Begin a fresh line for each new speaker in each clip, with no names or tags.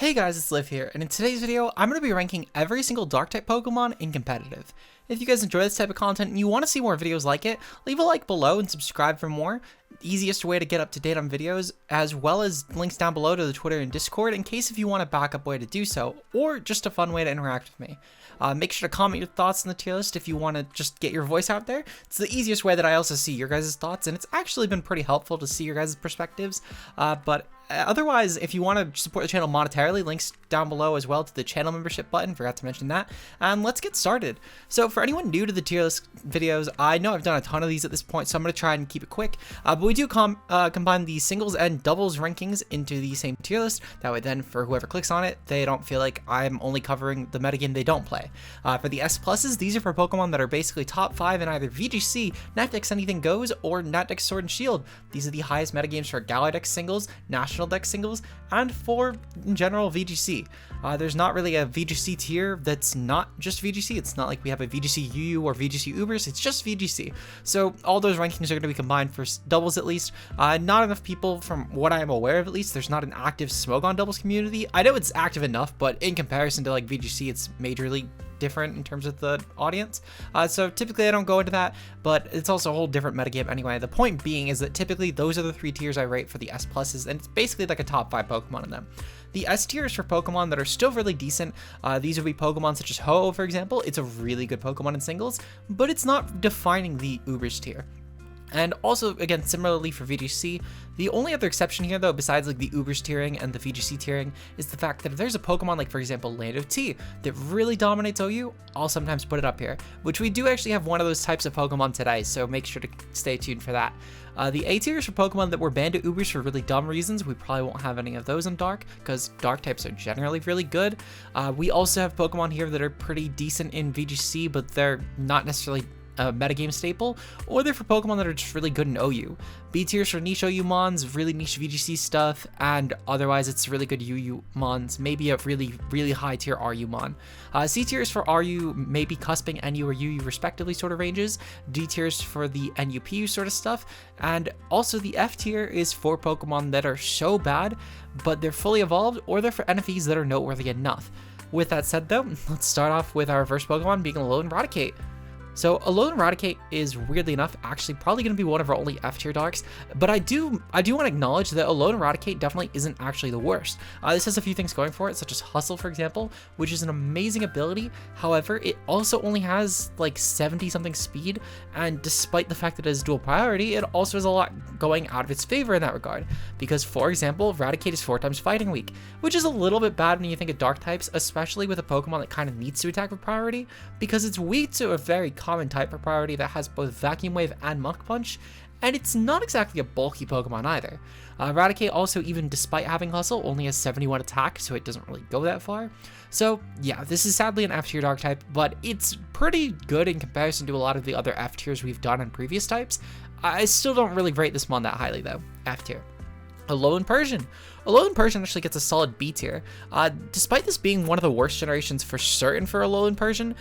Hey guys, it's Liv here, and in today's video, I'm going to be ranking every single Dark-type Pokemon in competitive. If you guys enjoy this type of content and you want to see more videos like it, leave a like below and subscribe for more. The easiest way to get up to date on videos, as well as links down below to the Twitter and Discord in case if you want a backup way to do so, or just a fun way to interact with me. Make sure to comment your thoughts in the tier list if you want to just get your voice out there. It's the easiest way that I also see your guys' thoughts, and it's actually been pretty helpful to see your guys' perspectives. Otherwise, if you want to support the channel monetarily, links down below as well to the channel membership button, forgot to mention that, and let's get started. So for anyone new to the tier list videos, I know I've done a ton of these at this point, so I'm going to try and keep it quick, but we do combine the singles and doubles rankings into the same tier list. That way then, for whoever clicks on it, they don't feel like I'm only covering the metagame they don't play. For the S pluses, these are for Pokemon that are basically top 5 in either VGC, Natdex Anything Goes, or Natdex Sword and Shield. These are the highest metagames for Galadex singles, National Dex singles, and for, in general, VGC. There's not really a VGC tier that's not just VGC. It's not like we have a VGC UU or VGC Ubers, it's just VGC. So all those rankings are going to be combined for doubles at least. Not enough people, from what I am aware of at least, there's not an active Smogon doubles community. I know it's active enough, but in comparison to like VGC, it's majorly different in terms of the audience. So typically I don't go into that, but it's also a whole different metagame anyway. The point being is that typically those are the 3 tiers I rate for the S pluses, and it's basically like a top 5 Pokemon in them. The S tier is for Pokemon that are still really decent. These would be Pokemon such as Ho, for example. It's a really good Pokemon in singles, but it's not defining the Ubers tier. And also, again, similarly for VGC, the only other exception here, though, besides like the Ubers tiering and the VGC tiering, is the fact that if there's a Pokemon like, for example, Land of T, that really dominates OU, I'll sometimes put it up here, which we do actually have one of those types of Pokemon today, so make sure to stay tuned for that. The A tier is for Pokemon that were banned to Ubers for really dumb reasons. We probably won't have any of those in Dark, because Dark types are generally really good. We also have Pokemon here that are pretty decent in VGC, but they're not necessarily a metagame staple, or they're for Pokemon that are just really good in OU. B tiers for niche OU mons, really niche VGC stuff, and otherwise it's really good UU mons, maybe a really high tier RU mon. C tiers for RU, maybe cusping NU or UU respectively sort of ranges. D tiers for the NUPU sort of stuff, and also the F tier is for Pokemon that are so bad, but they're fully evolved, or they're for NFEs that are noteworthy enough. With that said though, let's start off with our first Pokemon being Alolan Raticate. So Alolan Raticate is, weirdly enough, actually probably going to be one of our only F-tier Darks, but I do want to acknowledge that Alolan Raticate definitely isn't actually the worst. This has a few things going for it, such as Hustle, for example, which is an amazing ability. However, it also only has like 70-something speed, and despite the fact that it is dual priority, it also has a lot going out of its favor in that regard. Because, for example, Raticate is 4 times Fighting Weak, which is a little bit bad when you think of Dark types, especially with a Pokemon that kind of needs to attack with priority, because it's weak to a very common type for priority that has both Vacuum Wave and Muck Punch, and it's not exactly a bulky Pokemon either. Raticate also, even despite having Hustle, only has 71 attack, so it doesn't really go that far. So yeah, this is sadly an F-tier Dark type, but it's pretty good in comparison to a lot of the other F-tiers we've done on previous types. I still don't really rate this mon that highly though, F-tier. Alolan Persian. Alolan Persian actually gets a solid B tier. Despite this being one of the worst generations for certain for Alolan Persian,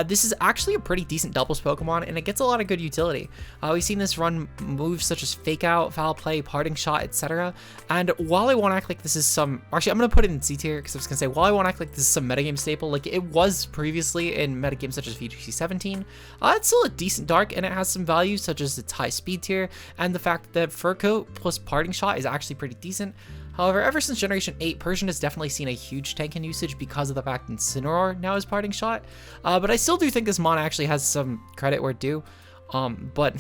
this is actually a pretty decent doubles Pokemon, and it gets a lot of good utility. We've seen this run moves such as Fake Out, Foul Play, Parting Shot, etc. And while I won't act like this is some... Actually, I'm going to put it in C tier, because I was going to say, while I won't act like this is some metagame staple, like it was previously in metagames such as VGC 17, it's still a decent Dark, and it has some value, such as its high speed tier, and the fact that Fur Coat plus Parting Shot is actually pretty decent. However, ever since Generation 8, Persian has definitely seen a huge tank in usage because of the fact that Incineroar now is Parting Shot. But I still do think this mon actually has some credit where due. But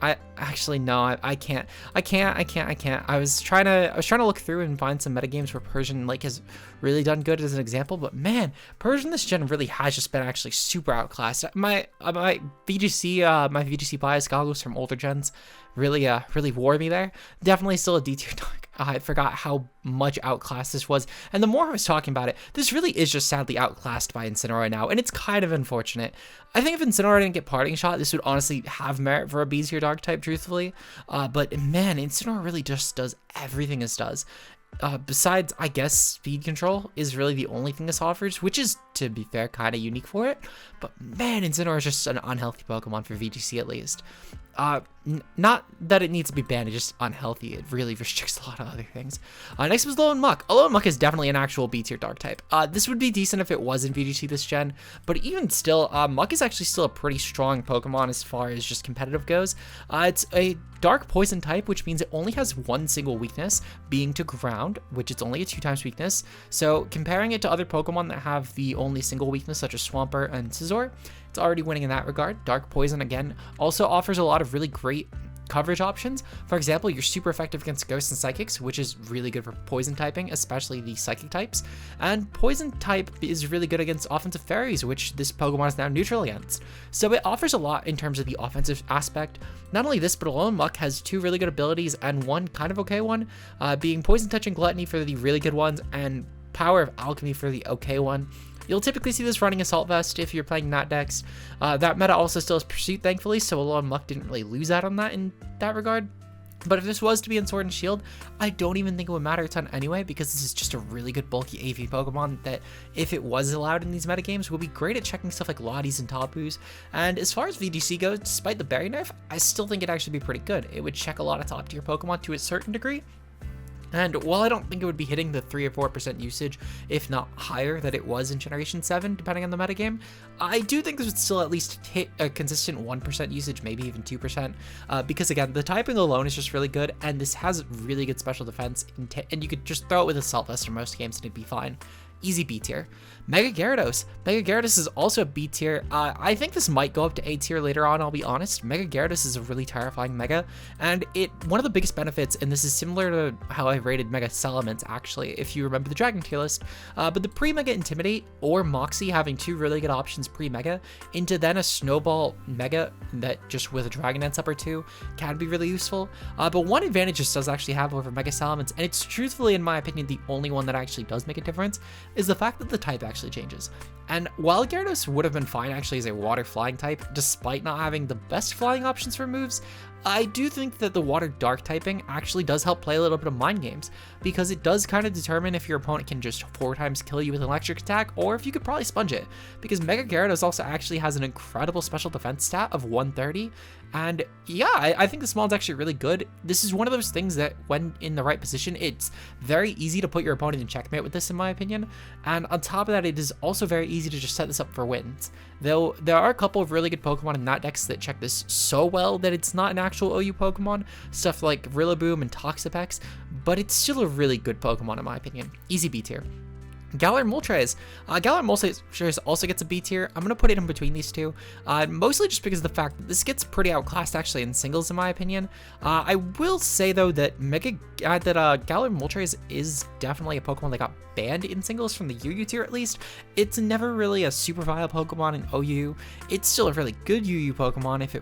I actually no, I can't. I was trying to look through and find some metagames where Persian like has really done good as an example, but man, Persian this gen really has just been actually super outclassed. My VGC bias goggles from older gens really wore me there. Definitely still a D tier Dark. I forgot how much outclassed this was, and the more I was talking about it, this really is just sadly outclassed by Incineroar now, and it's kind of unfortunate. I think if Incineroar didn't get Parting Shot, this would honestly have merit for a B tier Dark type, truthfully. But man, Incineroar really just does everything this does. Besides, I guess, speed control is really the only thing this offers, which is, to be fair, kind of unique for it. But man, Incineroar is just an unhealthy Pokemon for VGC at least. not that it needs to be banned, it's just unhealthy. It really restricts a lot of other things. Next was Alolan Muk. Alolan Muk is definitely an actual B tier dark type. This would be decent if it was in VGC this gen, but even still, Muk is actually still a pretty strong Pokemon as far as just competitive goes. It's a dark poison type, which means it only has one single weakness, being to ground, which it's only a 2x weakness. So comparing it to other Pokemon that have the only single weakness, such as Swampert and Scizor, it's already winning in that regard. Dark Poison, again, also offers a lot of really great coverage options. For example, you're super effective against Ghosts and Psychics, which is really good for Poison typing, especially the Psychic types. And Poison type is really good against Offensive Fairies, which this Pokemon is now neutral against. So it offers a lot in terms of the offensive aspect. Not only this, but Alolan Muk has two really good abilities and one kind of okay one, being Poison Touch and Gluttony for the really good ones, and Power of Alchemy for the okay one. You'll typically see this running Assault Vest if you're playing Nat decks. That meta also still has Pursuit, thankfully, so Alolan Muk didn't really lose out on that in that regard. But if this was to be in Sword and Shield, I don't even think it would matter a ton anyway, because this is just a really good bulky AV Pokemon that, if it was allowed in these metagames, would be great at checking stuff like Lotties and Tapus. And as far as VGC goes, despite the berry nerf, I still think it'd actually be pretty good. It would check a lot of top tier Pokemon to a certain degree. And while I don't think it would be hitting the 3 or 4% usage, if not higher, that it was in Generation 7, depending on the metagame, I do think this would still at least hit a consistent 1% usage, maybe even 2%, because again, the typing alone is just really good, and this has really good special defense, and you could just throw it with Assault Vest in most games and it'd be fine. Easy B tier. Mega Gyarados. Mega Gyarados is also a B tier. I think this might go up to A tier later on, I'll be honest. Mega Gyarados is a really terrifying Mega, and one of the biggest benefits, and this is similar to how I rated Mega Salamence actually, if you remember the Dragon tier list, but the pre-Mega Intimidate or Moxie having two really good options pre-Mega into then a Snowball Mega that just with a Dragon Dance up or two can be really useful. But one advantage this does actually have over Mega Salamence, and it's truthfully, in my opinion, the only one that actually does make a difference, is the fact that the type actually changes. And while Gyarados would have been fine actually as a water flying type, despite not having the best flying options for moves, I do think that the water dark typing actually does help play a little bit of mind games, because it does kind of determine if your opponent can just 4 times kill you with an electric attack, or if you could probably sponge it, because Mega Gyarados also actually has an incredible special defense stat of 130, and yeah, I think this mod's actually really good. This is one of those things that when in the right position, it's very easy to put your opponent in checkmate with this, in my opinion, and on top of that, it is also very easy to just set this up for wins. Though there are a couple of really good Pokemon in that decks that check this so well that it's not an actual OU Pokemon, stuff like Rillaboom and Toxapex, but it's still a really good Pokemon in my opinion. Easy B tier. Galar Moltres. Galar Moltres also gets a B tier. I'm going to put it in between these two, mostly just because of the fact that this gets pretty outclassed actually in singles in my opinion. I will say though that Galar Moltres is definitely a Pokemon that got banned in singles from the UU tier at least. It's never really a super viable Pokemon in OU. It's still a really good UU Pokemon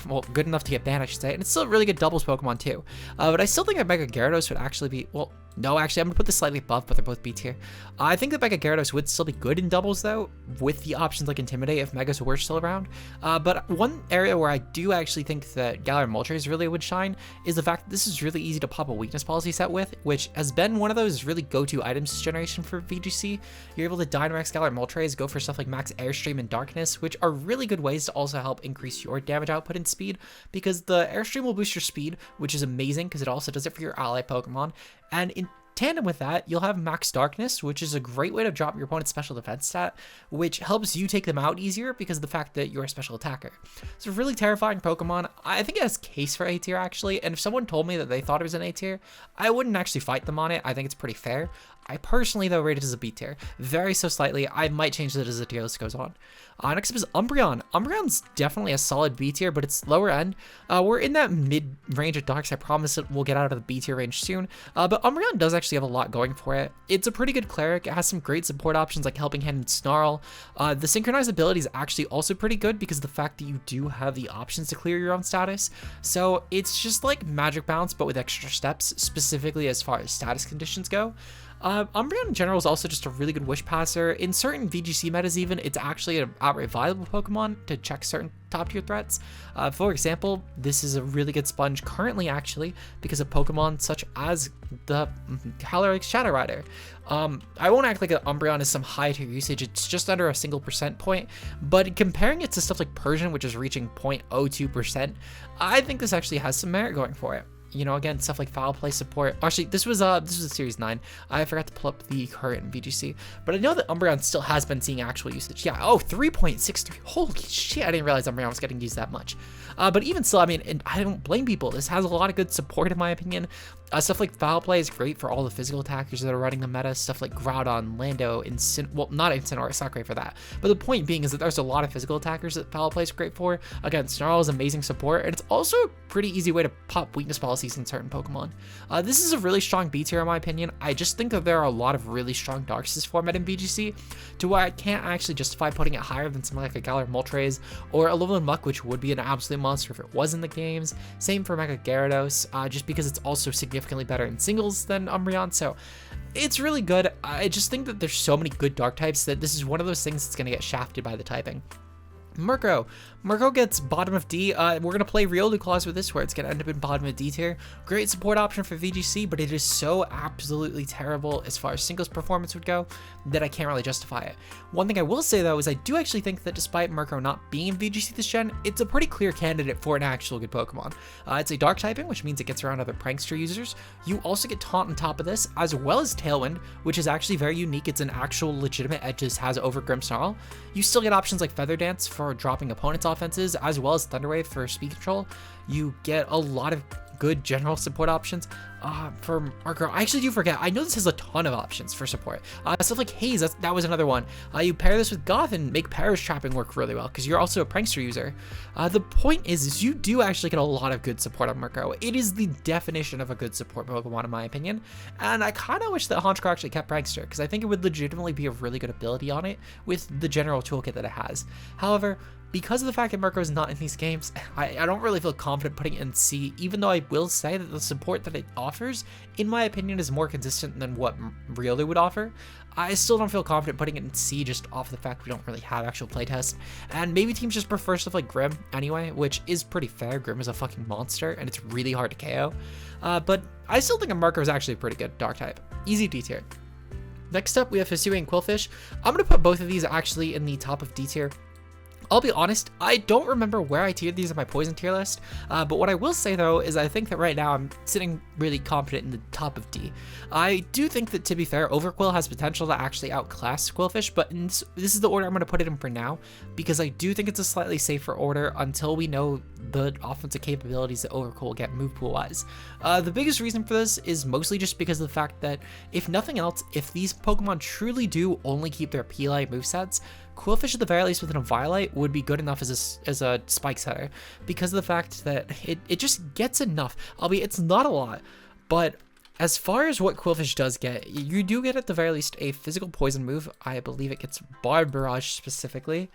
well, good enough to get banned, I should say, and it's still a really good doubles Pokemon too. But I still think that Mega Gyarados would actually be, well, no, actually, I'm going to put this slightly above, but they're both B tier. I think that Mega Gyarados would still be good in doubles, though, with the options like Intimidate if Megas were still around. But one area where I do actually think that Galar Moltres really would shine is the fact that this is really easy to pop a weakness policy set with, which has been one of those really go-to items this generation for VGC. You're able to Dynamax Galar Moltres, go for stuff like Max Airstream and Darkness, which are really good ways to also help increase your damage output and speed, because the Airstream will boost your speed, which is amazing because it also does it for your ally Pokemon, and in tandem with that, you'll have Max Darkness, which is a great way to drop your opponent's special defense stat, which helps you take them out easier because of the fact that you're a special attacker. It's a really terrifying Pokemon. I think it has case for A tier actually, and if someone told me that they thought it was an A tier, I wouldn't actually fight them on it. I think it's pretty fair. I personally, though, rate it as a B tier. Very so slightly. I might change it as the tier list goes on. Next up is Umbreon. Umbreon's definitely a solid B tier, but it's lower end. We're in that mid-range of darks. I promise it will get out of the B tier range soon. But Umbreon does actually have a lot going for it. It's a pretty good cleric. It has some great support options like Helping Hand and Snarl. The synchronized ability is actually also pretty good because of the fact that you do have the options to clear your own status. So it's just like Magic Bounce, but with extra steps, specifically as far as status conditions go. Umbreon in general is also just a really good Wish Passer. In certain VGC metas even, it's actually an outright viable Pokemon to check certain top tier threats. For example, this is a really good sponge currently actually because of Pokemon such as the Calyrex Shadow Rider. I won't act like an Umbreon is some high tier usage, it's just under a single percent point, but comparing it to stuff like Persian, which is reaching 0.02%, I think this actually has some merit going for it. You know, again, stuff like foul play support. Actually, this was a Series 9. I forgot to pull up the current VGC, but I know that Umbreon still has been seeing actual usage. Yeah, 3.63. Holy shit, I didn't realize Umbreon was getting used that much. But even still, I mean, and I don't blame people. This has a lot of good support in my opinion. Stuff like foul play is great for all the physical attackers that are running the meta. Stuff like Groudon, Lando, well, not Incineroar, it's not great for that. But the point being is that there's a lot of physical attackers that foul play is great for. Again, Snarl is amazing support, and it's also a pretty easy way to pop weakness policies in certain Pokemon. This is a really strong B tier in my opinion. I just think that there are a lot of really strong Darkness format in VGC to where I can't actually justify putting it higher than something like a Galar Moltres or a Alolan Muk, which would be an absolute monster if it was in the games. Same for Muk and Gyarados, just because it's also significantly better in singles than Umbreon, so it's really good. I just think that there's so many good dark types that this is one of those things that's going to get shafted by the typing. Murko gets bottom of D. We're going to play Riolu Claws with this, where it's going to end up in bottom of D tier. Great support option for VGC, but it is so absolutely terrible as far as singles performance would go that I can't really justify it. One thing I will say though is I do actually think that despite Murko not being in VGC this gen, it's a pretty clear candidate for an actual good Pokemon. It's a dark typing, which means it gets around other prankster users. You also get Taunt on top of this, as well as Tailwind, which is actually very unique. It's an actual legitimate edge this has over Grimmsnarl. You still get options like Feather Dance for dropping opponents' offenses, as well as Thunder Wave for speed control. You get a lot of good general support options. For Murko, I actually do forget. I know this has a ton of options for support. Stuff like Haze, that was another one. You pair this with Goth and make Perish Trapping work really well, because you're also a prankster user. The point is you do actually get a lot of good support on Murko. It is the definition of a good support Pokemon in my opinion, and I kind of wish that Honchkrow actually kept prankster, because I think it would legitimately be a really good ability on it with the general toolkit that it has. However, because of the fact that Murko is not in these games, I don't really feel confident putting it in C, even though I will say that the support that it offers, in my opinion, is more consistent than what Riolu would offer. I still don't feel confident putting it in C just off the fact we don't really have actual playtests, and maybe teams just prefer stuff like Grimm anyway, which is pretty fair. Grimm is a fucking monster, and it's really hard to KO. But I still think a Murko is actually a pretty good dark type. Easy D tier. Next up, we have Hisuian and Qwilfish. I'm going to put both of these actually in the top of D tier. I'll be honest, I don't remember where I tiered these on my poison tier list, but what I will say though is I think that right now I'm sitting really confident in the top of D. I do think that, to be fair, Overqwil has potential to actually outclass Qwilfish, but this is the order I'm going to put it in for now, because I do think it's a slightly safer order until we know the offensive capabilities that Overqwil will get move pool wise. The biggest reason for this is mostly just because of the fact that, if nothing else, if these Pokemon truly do only keep their P-like movesets, Qwilfish at the very least within a Violite would be good enough as a spike setter, because of the fact that it just gets enough, albeit it's not a lot. But as far as what Qwilfish does get, you do get at the very least a physical poison move. I believe it gets Barb Barrage specifically.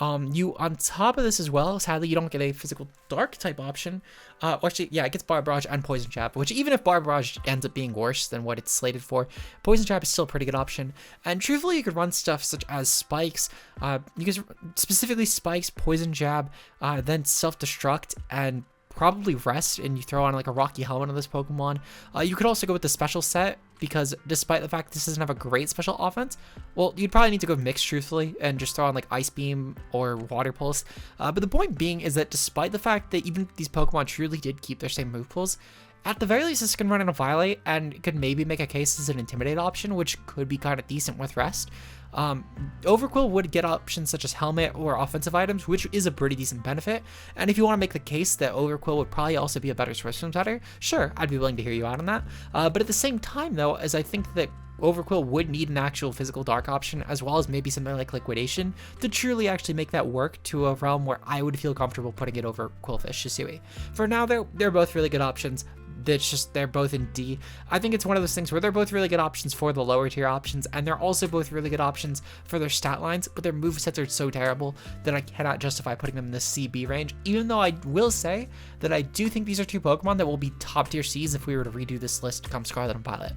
You, on top of this as well, sadly you don't get a physical dark type option. Actually, yeah, it gets Barb Barrage and Poison Jab, which even if Barb Barrage ends up being worse than what it's slated for, Poison Jab is still a pretty good option. And truthfully, you could run stuff such as Spikes, you could specifically Spikes, Poison Jab, then Self-Destruct, and probably Rest, and you throw on like a Rocky Helmet on this Pokemon. You could also go with the special set, because despite the fact this doesn't have a great special offense, well, you'd probably need to go mixed truthfully and just throw on like Ice Beam or Water Pulse. But the point being is that despite the fact that even these Pokemon truly did keep their same move pools, at the very least this can run in a Violate and could maybe make a case as an Intimidate option, which could be kind of decent with Rest. Overqwil would get options such as Helmet or offensive items, which is a pretty decent benefit. And if you want to make the case that Overqwil would probably also be a better Swift Swim setter, sure, I'd be willing to hear you out on that. But at the same time though, as I think that Overqwil would need an actual physical dark option, as well as maybe something like Liquidation, to truly actually make that work to a realm where I would feel comfortable putting it over Qwilfish Hisuian. For now they're both really good options. They're both in D. I think it's one of those things where they're both really good options for the lower tier options, and they're also both really good options for their stat lines, but their movesets are so terrible that I cannot justify putting them in the CB range, even though I will say that I do think these are two Pokemon that will be top tier Cs if we were to redo this list come Scarlet and Violet.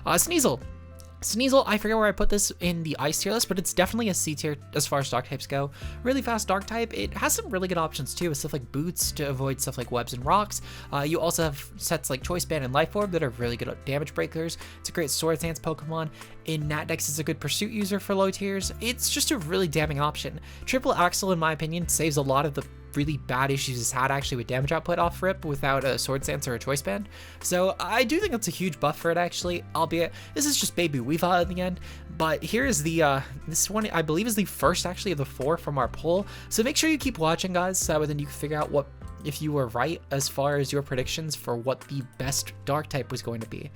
Sneasel. Sneasel, I forget where I put this in the Ice tier list, but it's definitely a C tier as far as Dark types go. Really fast Dark type. It has some really good options too, with stuff like Boots to avoid stuff like Webs and Rocks. You also have sets like Choice Band and Life Orb that are really good at damage breakers. It's a great Sword Dance Pokemon. In Natdex, it's a good Pursuit user for low tiers. It's just a really damning option. Triple Axle, in my opinion, saves a lot of the really bad issues it's had actually with damage output off rip without a Sword Stance or a Choice Band. So I do think that's a huge buff for it actually, albeit this is just baby Weavile at the end. But here's the, this one I believe is the first actually of the 4 from our poll. So make sure you keep watching guys, so then you can figure out if you were right as far as your predictions for what the best Dark type was going to be.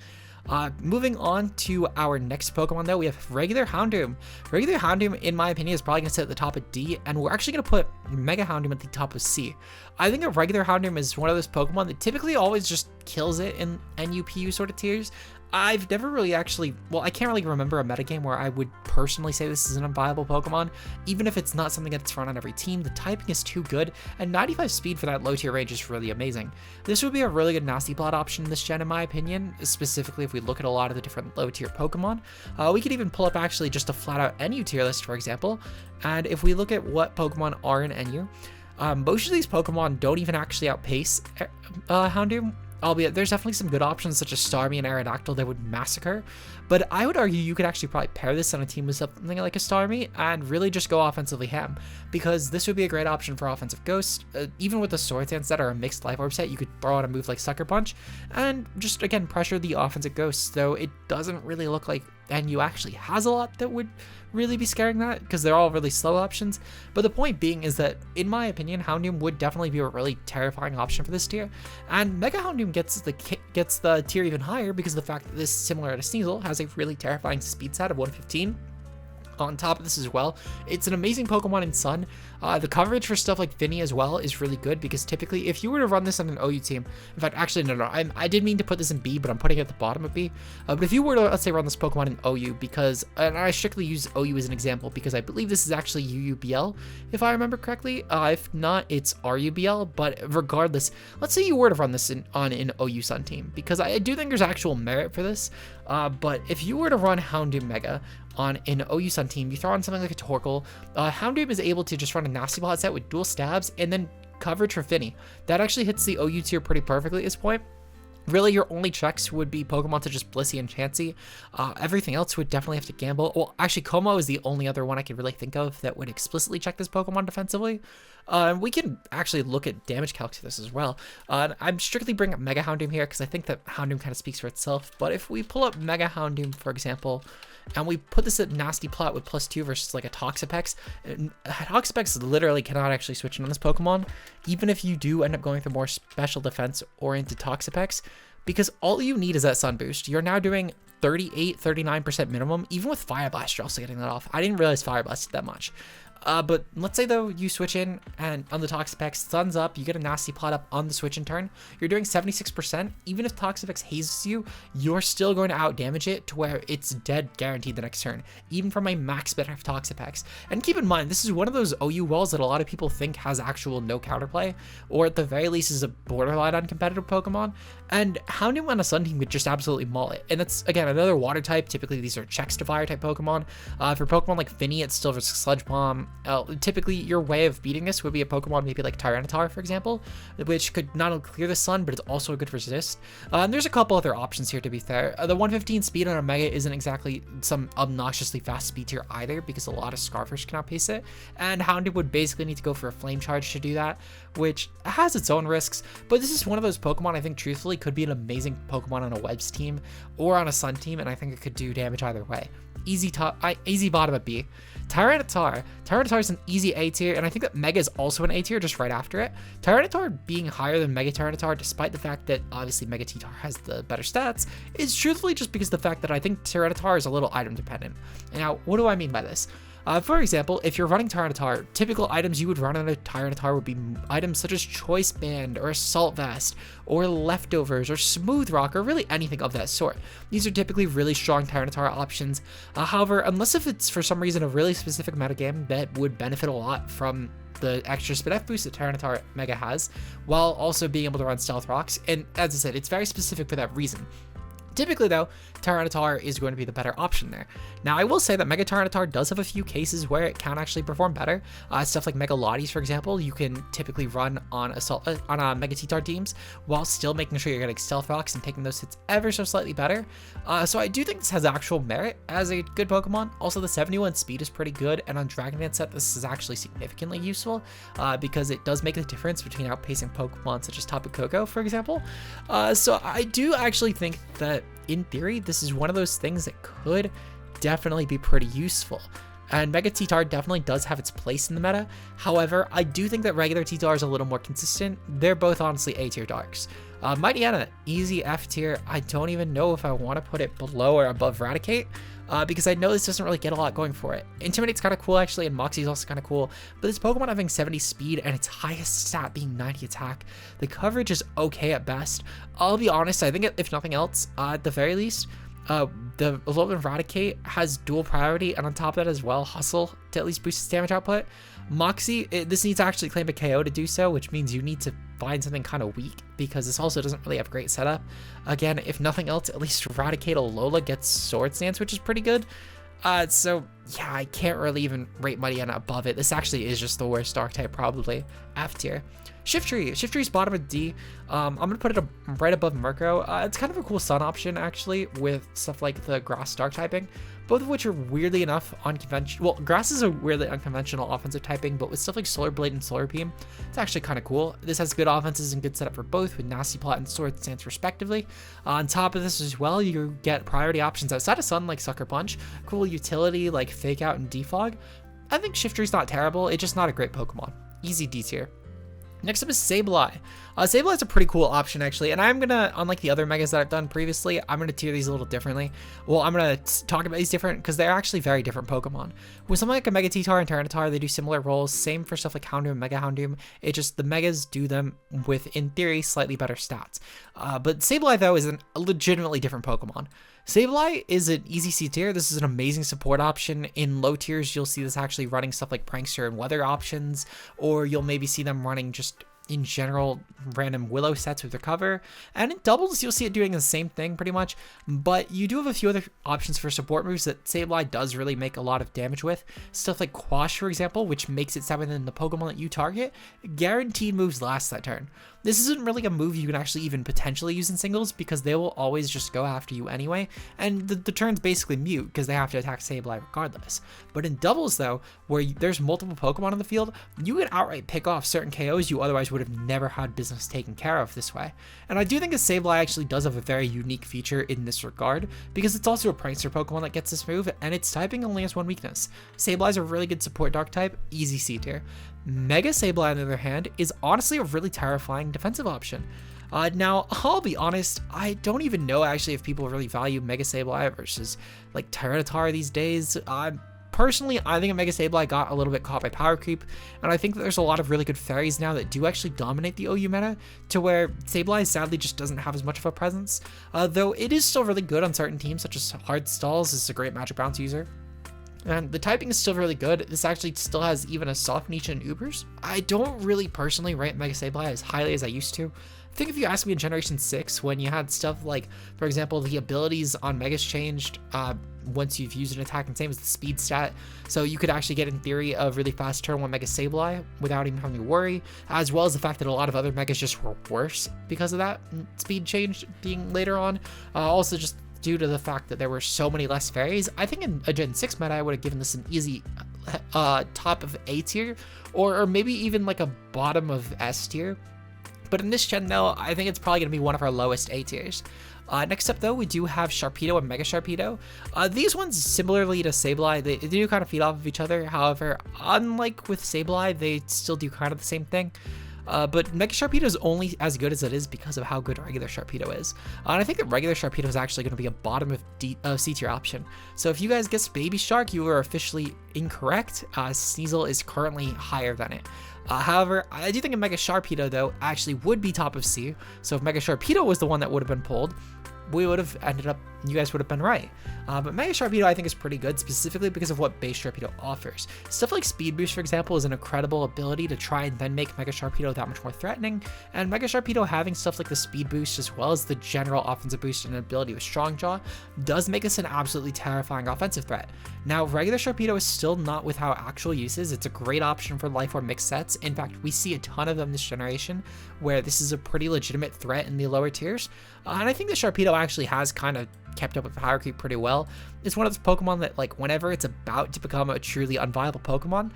Moving on to our next Pokemon though, we have regular Houndoom. Regular Houndoom, in my opinion, is probably going to sit at the top of D, and we're actually going to put Mega Houndoom at the top of C. I think a regular Houndoom is one of those Pokemon that typically always just kills it in NUPU sort of tiers. I've never really actually, well, I can't really remember a metagame where I would personally say this is an unviable Pokemon. Even if it's not something that's run on every team, the typing is too good, and 95 speed for that low tier range is really amazing. This would be a really good Nasty Plot option in this gen in my opinion, specifically if we look at a lot of the different low tier Pokemon. We could even pull up actually just a flat out NU tier list, for example, and if we look at what Pokemon are in NU, most of these Pokemon don't even actually outpace Houndoom. Albeit there's definitely some good options such as Starmie and Aerodactyl that would massacre, but I would argue you could actually probably pair this on a team with something like a Starmie and really just go offensively ham, because this would be a great option for offensive Ghost. Even with the Sword Dance that are a mixed Life Orb set, you could throw out a move like Sucker Punch and just again pressure the offensive Ghosts, though it doesn't really look like NU actually has a lot that would really be scaring that, because they're all really slow options. But the point being is that, in my opinion, Houndoom would definitely be a really terrifying option for this tier, and Mega Houndoom gets the tier even higher because of the fact that this, similar to Sneasel, has a really terrifying speed set of 115. On top of this as well, it's an amazing Pokemon in Sun. The coverage for stuff like Finny as well is really good, because typically if you were to run this on an OU team, in fact, actually no, I did mean to put this in B, but I'm putting it at the bottom of B. But if you were to, let's say, run this Pokemon in OU, because, and I strictly use OU as an example because I believe this is actually UUBL, if I remember correctly. If not, it's RUBL, but regardless, let's say you were to run this on an OU Sun team, because I do think there's actual merit for this. But if you were to run Houndoom Mega on an OU Sun team, you throw on something like a Torkoal, Houndoom is able to just run a Nasty Plot set with dual stabs and then coverage for Finny. That actually hits the OU tier pretty perfectly at this point. Really, your only checks would be Pokemon such as Blissey and Chansey. Everything else would definitely have to gamble. Well, actually, Como is the only other one I could really think of that would explicitly check this Pokemon defensively. We can actually look at damage calc to this as well. I'm strictly bringing up Mega Houndoom here because I think that Houndoom kind of speaks for itself. But if we pull up Mega Houndoom, for example, and we put this at Nasty Plot with +2 versus like a Toxapex, Toxapex literally cannot actually switch in on this Pokemon, even if you do end up going for more special defense oriented Toxapex, because all you need is that Sun Boost. You're now doing 38-39% minimum. Even with Fire Blast, you're also getting that off. I didn't realize Fire Blast did that much. But let's say though you switch in and on the Toxapex, Sun's up, you get a Nasty Plot up on the switch in turn, you're doing 76%. Even if Toxapex hazes you, you're still going to out damage it to where it's dead guaranteed the next turn, even from a max bet of Toxapex. And keep in mind, this is one of those OU walls that a lot of people think has actual no counterplay, or at the very least is a borderline uncompetitive Pokemon. And Houndoom on a Sun team could just absolutely maul it. And that's, again, another water type. Typically, these are checks to fire type Pokemon. For Pokemon like Finny, it's still versus Sludge Bomb. Typically, your way of beating this would be a Pokemon maybe like Tyranitar, for example, which could not only clear the Sun, but it's also a good resist. And there's a couple other options here, to be fair. The 115 speed on a Mega isn't exactly some obnoxiously fast speed tier either, because a lot of Scarfish can outpace it. And Houndoom would basically need to go for a Flame Charge to do that, which has its own risks. But this is one of those Pokemon I think truthfully could be an amazing Pokemon on a Webs team or on a Sun team, and I think it could do damage either way. Easy bottom of B. Tyranitar is an easy A tier, and I think that Mega is also an A tier just right after it. Tyranitar being higher than Mega Tyranitar, despite the fact that obviously Mega T-Tar has the better stats, is truthfully just because of the fact that I think Tyranitar is a little item dependent. Now, what do I mean by this? For example, if you're running Tyranitar, typical items you would run on a Tyranitar would be items such as Choice Band or Assault Vest or Leftovers or Smooth Rock or really anything of that sort. These are typically really strong Tyranitar options. However, unless if it's for some reason a really specific metagame that would benefit a lot from the extra Spinef boost that Tyranitar Mega has, while also being able to run Stealth Rocks, and as I said, it's very specific for that reason. Typically though, Tyranitar is going to be the better option there. Now, I will say that Mega Tyranitar does have a few cases where it can actually perform better. Stuff like Mega Lotties, for example, you can typically run on Mega T-Tar teams while still making sure you're getting Stealth Rocks and taking those hits ever so slightly better. So I do think this has actual merit as a good Pokemon. Also, the 71 speed is pretty good, and on Dragon Dance set, this is actually significantly useful because it does make a difference between outpacing Pokemon such as Tapu Koko, for example. So I do actually think that, in theory, this is one of those things that could definitely be pretty useful. And Mega T-Tar definitely does have its place in the meta. However, I do think that regular T-Tar is a little more consistent. They're both honestly A-tier darks. Mightyena, easy F tier. I don't even know if I want to put it below or above Raticate. Because I know this doesn't really get a lot going for it. Intimidate's kind of cool actually, and Moxie's also kind of cool, but this Pokemon having 70 speed and its highest stat being 90 attack, the coverage is okay at best. I'll be honest, I think if nothing else, at the very least, the Alolan Raticate has dual priority, and on top of that as well, Hustle to at least boost its damage output. Moxie, this needs to actually claim a KO to do so, which means you need to find something kind of weak, because this also doesn't really have great setup. Again, if nothing else, at least Raticate Alola gets Sword Stance, which is pretty good. So yeah, I can't really even rate Mightyena above it. This actually is just the worst dark type, probably. F tier. Shiftry's bottom of D. I'm gonna put it right above Murkrow. It's kind of a cool sun option actually, with stuff like the grass dark typing, both of which are weirdly enough unconventional. Well, grass is a weirdly unconventional offensive typing, but with stuff like Solar Blade and Solar Beam, it's actually kind of cool. This has good offenses and good setup for both, with Nasty Plot and Sword Stance respectively. On top of this as well, you get priority options outside of Sun like Sucker Punch, cool utility like Fake Out and Defog. I think Shiftry's not terrible, it's just not a great Pokemon. Easy D tier. Next up is Sableye. Sableye is a pretty cool option actually, and I'm gonna, unlike the other megas that I've done previously, I'm gonna tier these a little differently. Well, I'm gonna talk about these different because they're actually very different Pokemon. With something like a Mega T-Tar and Tyranitar, they do similar roles. Same for stuff like Houndoom and Mega Houndoom. It just, the megas do them with, in theory, slightly better stats. But Sableye though is a legitimately different Pokemon. Sableye is an easy C tier. This is an amazing support option. In low tiers, you'll see this actually running stuff like Prankster and Weather options, or you'll maybe see them running just in general random Willow sets with Recover, and in doubles you'll see it doing the same thing pretty much, but you do have a few other options for support moves that Sableye does really make a lot of damage with. Stuff like Quash, for example, which makes it so when the Pokemon that you target, guaranteed moves last that turn. This isn't really a move you can actually even potentially use in singles because they will always just go after you anyway, and the turn's basically mute because they have to attack Sableye regardless. But in doubles though, where there's multiple Pokemon on the field, you can outright pick off certain KOs you otherwise would have never had business taken care of this way. And I do think that Sableye actually does have a very unique feature in this regard, because it's also a Prankster Pokemon that gets this move, and its typing only has one weakness. Sableye is a really good support dark type, easy C tier. Mega Sableye, on the other hand, is honestly a really terrifying defensive option. Now, I'll be honest, I don't even know actually if people really value Mega Sableye versus like Tyranitar these days. Personally, I think Mega Sableye got a little bit caught by power creep, and I think that there's a lot of really good fairies now that do actually dominate the OU meta, to where Sableye sadly just doesn't have as much of a presence, though it is still really good on certain teams, such as Hard Stalls is a great Magic Bounce user. And the typing is still really good. This actually still has even a soft niche in Ubers. I don't really personally rate Mega Sableye as highly as I used to. I think if you asked me in Generation 6, when you had stuff like, for example, the abilities on Megas changed once you've used an attack, and same as the speed stat, so you could actually get, in theory, a really fast turn 1 Mega Sableye without even having to worry, as well as the fact that a lot of other Megas just were worse because of that speed change being later on. Also just due to the fact that there were so many less fairies, I think in a Gen 6 meta I would have given this an easy top of A tier, or maybe even like a bottom of S tier. But in this gen though, I think it's probably going to be one of our lowest A tiers. Next up though, we do have Sharpedo and Mega Sharpedo. These ones, similarly to Sableye, they do kind of feed off of each other. However, unlike with Sableye, they still do kind of the same thing. But Mega Sharpedo is only as good as it is because of how good regular Sharpedo is. And I think that regular Sharpedo is actually going to be a bottom of C tier option. So if you guys guessed Baby Shark, you were officially incorrect. Sneasel is currently higher than it. However, I do think a Mega Sharpedo though actually would be top of C. So if Mega Sharpedo was the one that would have been pulled, we would have ended up you guys would have been right. But Mega Sharpedo I think is pretty good, specifically because of what base Sharpedo offers. Stuff like Speed Boost, for example, is an incredible ability to try and then make Mega Sharpedo that much more threatening, and Mega Sharpedo having stuff like the Speed Boost as well as the general offensive boost and ability with Strong Jaw does make us an absolutely terrifying offensive threat. Now, regular Sharpedo is still not without actual uses. It's a great option for Life Orb mixed sets. In fact, we see a ton of them this generation, where this is a pretty legitimate threat in the lower tiers. And I think the Sharpedo actually has kind of kept up with power creep pretty well. It's one of those Pokemon that, like, whenever it's about to become a truly unviable Pokemon,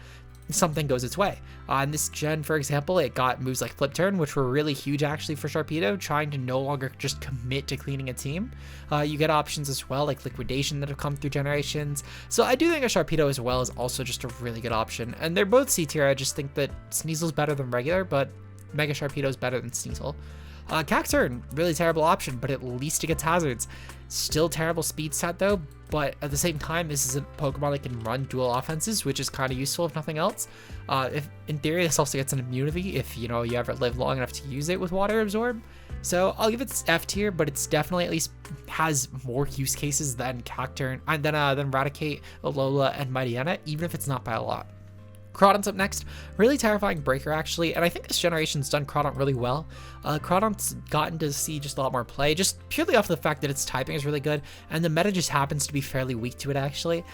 something goes its way. In this gen, for example, it got moves like Flip Turn, which were really huge actually for Sharpedo, trying to no longer just commit to cleaning a team. You get options as well like Liquidation that have come through generations. So I do think a Sharpedo as well is also just a really good option. And they're both C tier. I just think that Sneasel's better than regular, but Mega Sharpedo is better than Sneasel. Cacturn, really terrible option, but at least it gets hazards. Still terrible speed stat though, but at the same time, this is a Pokemon that can run dual offenses, which is kind of useful if nothing else. If in theory, this also gets an immunity if you ever live long enough to use it with Water Absorb. So I'll give it F tier, but it's definitely at least has more use cases than Cacturn and then Raticate, Alola, and Mightyena, even if it's not by a lot. Crawdaunt's up next. Really terrifying breaker, actually, and I think this generation's done Crawdaunt really well. Crawdaunt's gotten to see just a lot more play, just purely off the fact that its typing is really good, and the meta just happens to be fairly weak to it, actually.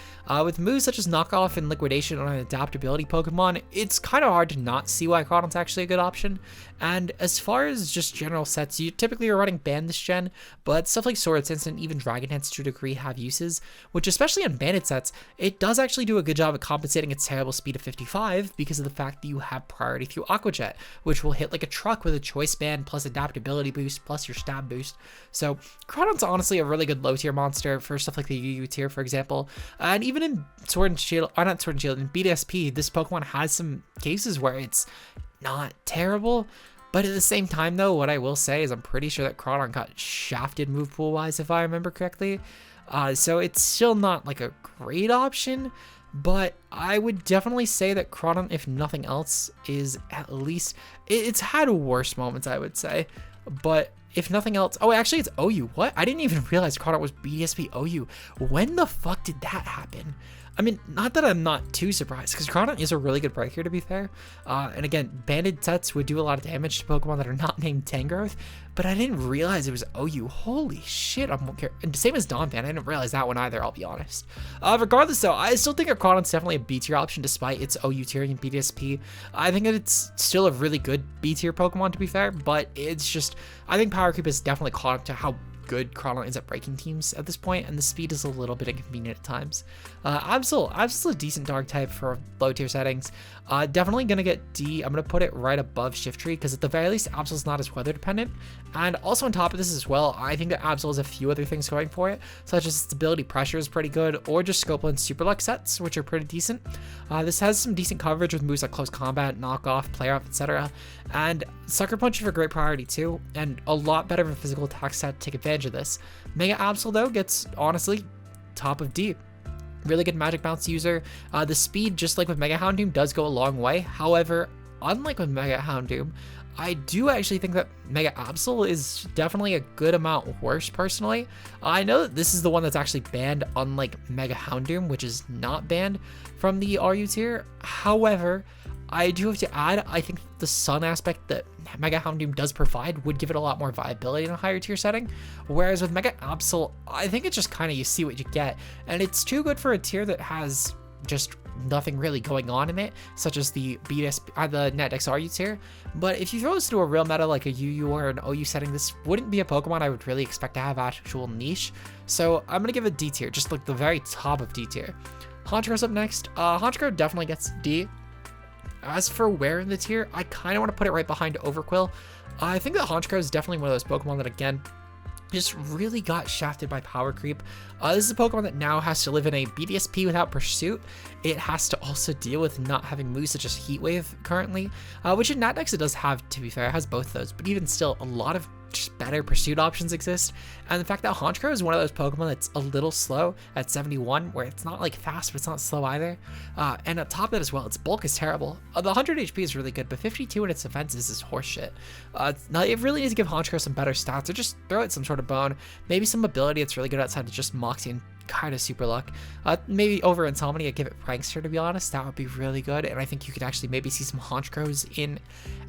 With moves such as Knockoff and Liquidation on an adaptability Pokemon, it's kind of hard to not see why Crawdaunt's actually a good option. And as far as just general sets, you typically are running Band this gen, but stuff like Sword Sense and even Dragon Dance to a degree have uses, which especially on banded sets, it does actually do a good job at compensating its terrible speed of 55 because of the fact that you have priority through Aqua Jet, which will hit like a truck with a choice band plus adaptability boost plus your stab boost. So Crawdaunt's honestly a really good low tier monster for stuff like the UU tier, for example. And even in Sword and Shield, or not Sword and Shield, in BDSP, this Pokemon has some cases where it's not terrible. But at the same time, though, what I will say is I'm pretty sure that Crawdaunt got shafted move pool wise, if I remember correctly. So it's still not like a great option, but I would definitely say that Crawdaunt, if nothing else, is at least, it's had worse moments, I would say. But if nothing else, oh, actually it's OU. What? I didn't even realize Crawdaunt was BDSP OU. When the fuck did that happen? I mean, not that I'm not too surprised, because Crawdaunt is a really good breaker, to be fair. And again, banded sets would do a lot of damage to Pokemon that are not named Tangrowth, but I didn't realize it was OU. Holy shit, and same as Donphan, I didn't realize that one either, I'll be honest. Regardless though, I still think Crawdaunt's definitely a B tier option despite its OU tier in BDSP. I think that it's still a really good B tier Pokemon, to be fair, but it's just, I think power creep has definitely caught up to how good Crawdaunt is at breaking teams at this point, and the speed is a little bit inconvenient at times. Absol's a decent dark type for low tier settings. Definitely gonna get D. I'm gonna put it right above Shiftry because at the very least Absol's not as weather dependent, and also on top of this as well, I think that Absol has a few other things going for it, such as its ability pressure is pretty good, or just Scopeland Super Luck sets, which are pretty decent. This has some decent coverage with moves like Close Combat, Knockoff, Play Off, etc. And Sucker Punch for great priority too, and a lot better of a physical attack set to take advantage of this. Mega Absol though gets, honestly, top of D. Really good Magic Bounce user. The speed, just like with Mega Houndoom, does go a long way. However, unlike with Mega Houndoom, I do actually think that Mega Absol is definitely a good amount worse, personally. I know that this is the one that's actually banned, unlike Mega Houndoom, which is not banned from the RU tier. However, I do have to add, I think the Sun aspect that Mega Houndoom does provide would give it a lot more viability in a higher tier setting, whereas with Mega Absol, I think it's just kind of you see what you get, and it's too good for a tier that has just nothing really going on in it, such as the BDS, the NetDex RU tier. But if you throw this into a real meta like a UU or an OU setting, this wouldn't be a Pokemon I would really expect to have actual niche. So I'm gonna give it D tier, just like the very top of D tier. Honchkrow's up next. Honchkrow definitely gets D. As for where in the tier, I kind of want to put it right behind Overqwil. I think that Honchkrow is definitely one of those Pokemon that, again, just really got shafted by power creep. This is a Pokemon that now has to live in a BDSP without Pursuit. It has to also deal with not having moves such as Heat Wave currently, which in NetDex it does have, to be fair. It has both those, but even still, a lot of just better pursuit options exist. And the fact that Honchkrow is one of those Pokemon that's a little slow at 71, where it's not like fast, but it's not slow either. And on top of that as well, its bulk is terrible. The 100 HP is really good, but 52 in its defenses is horseshit. It really needs to give Honchkrow some better stats, or just throw it some sort of bone. Maybe some ability that's really good outside of just Moxie and kind of super luck. Maybe over Insomnia, give it Prankster, to be honest. That would be really good, and I think you could actually maybe see some Honchkrows in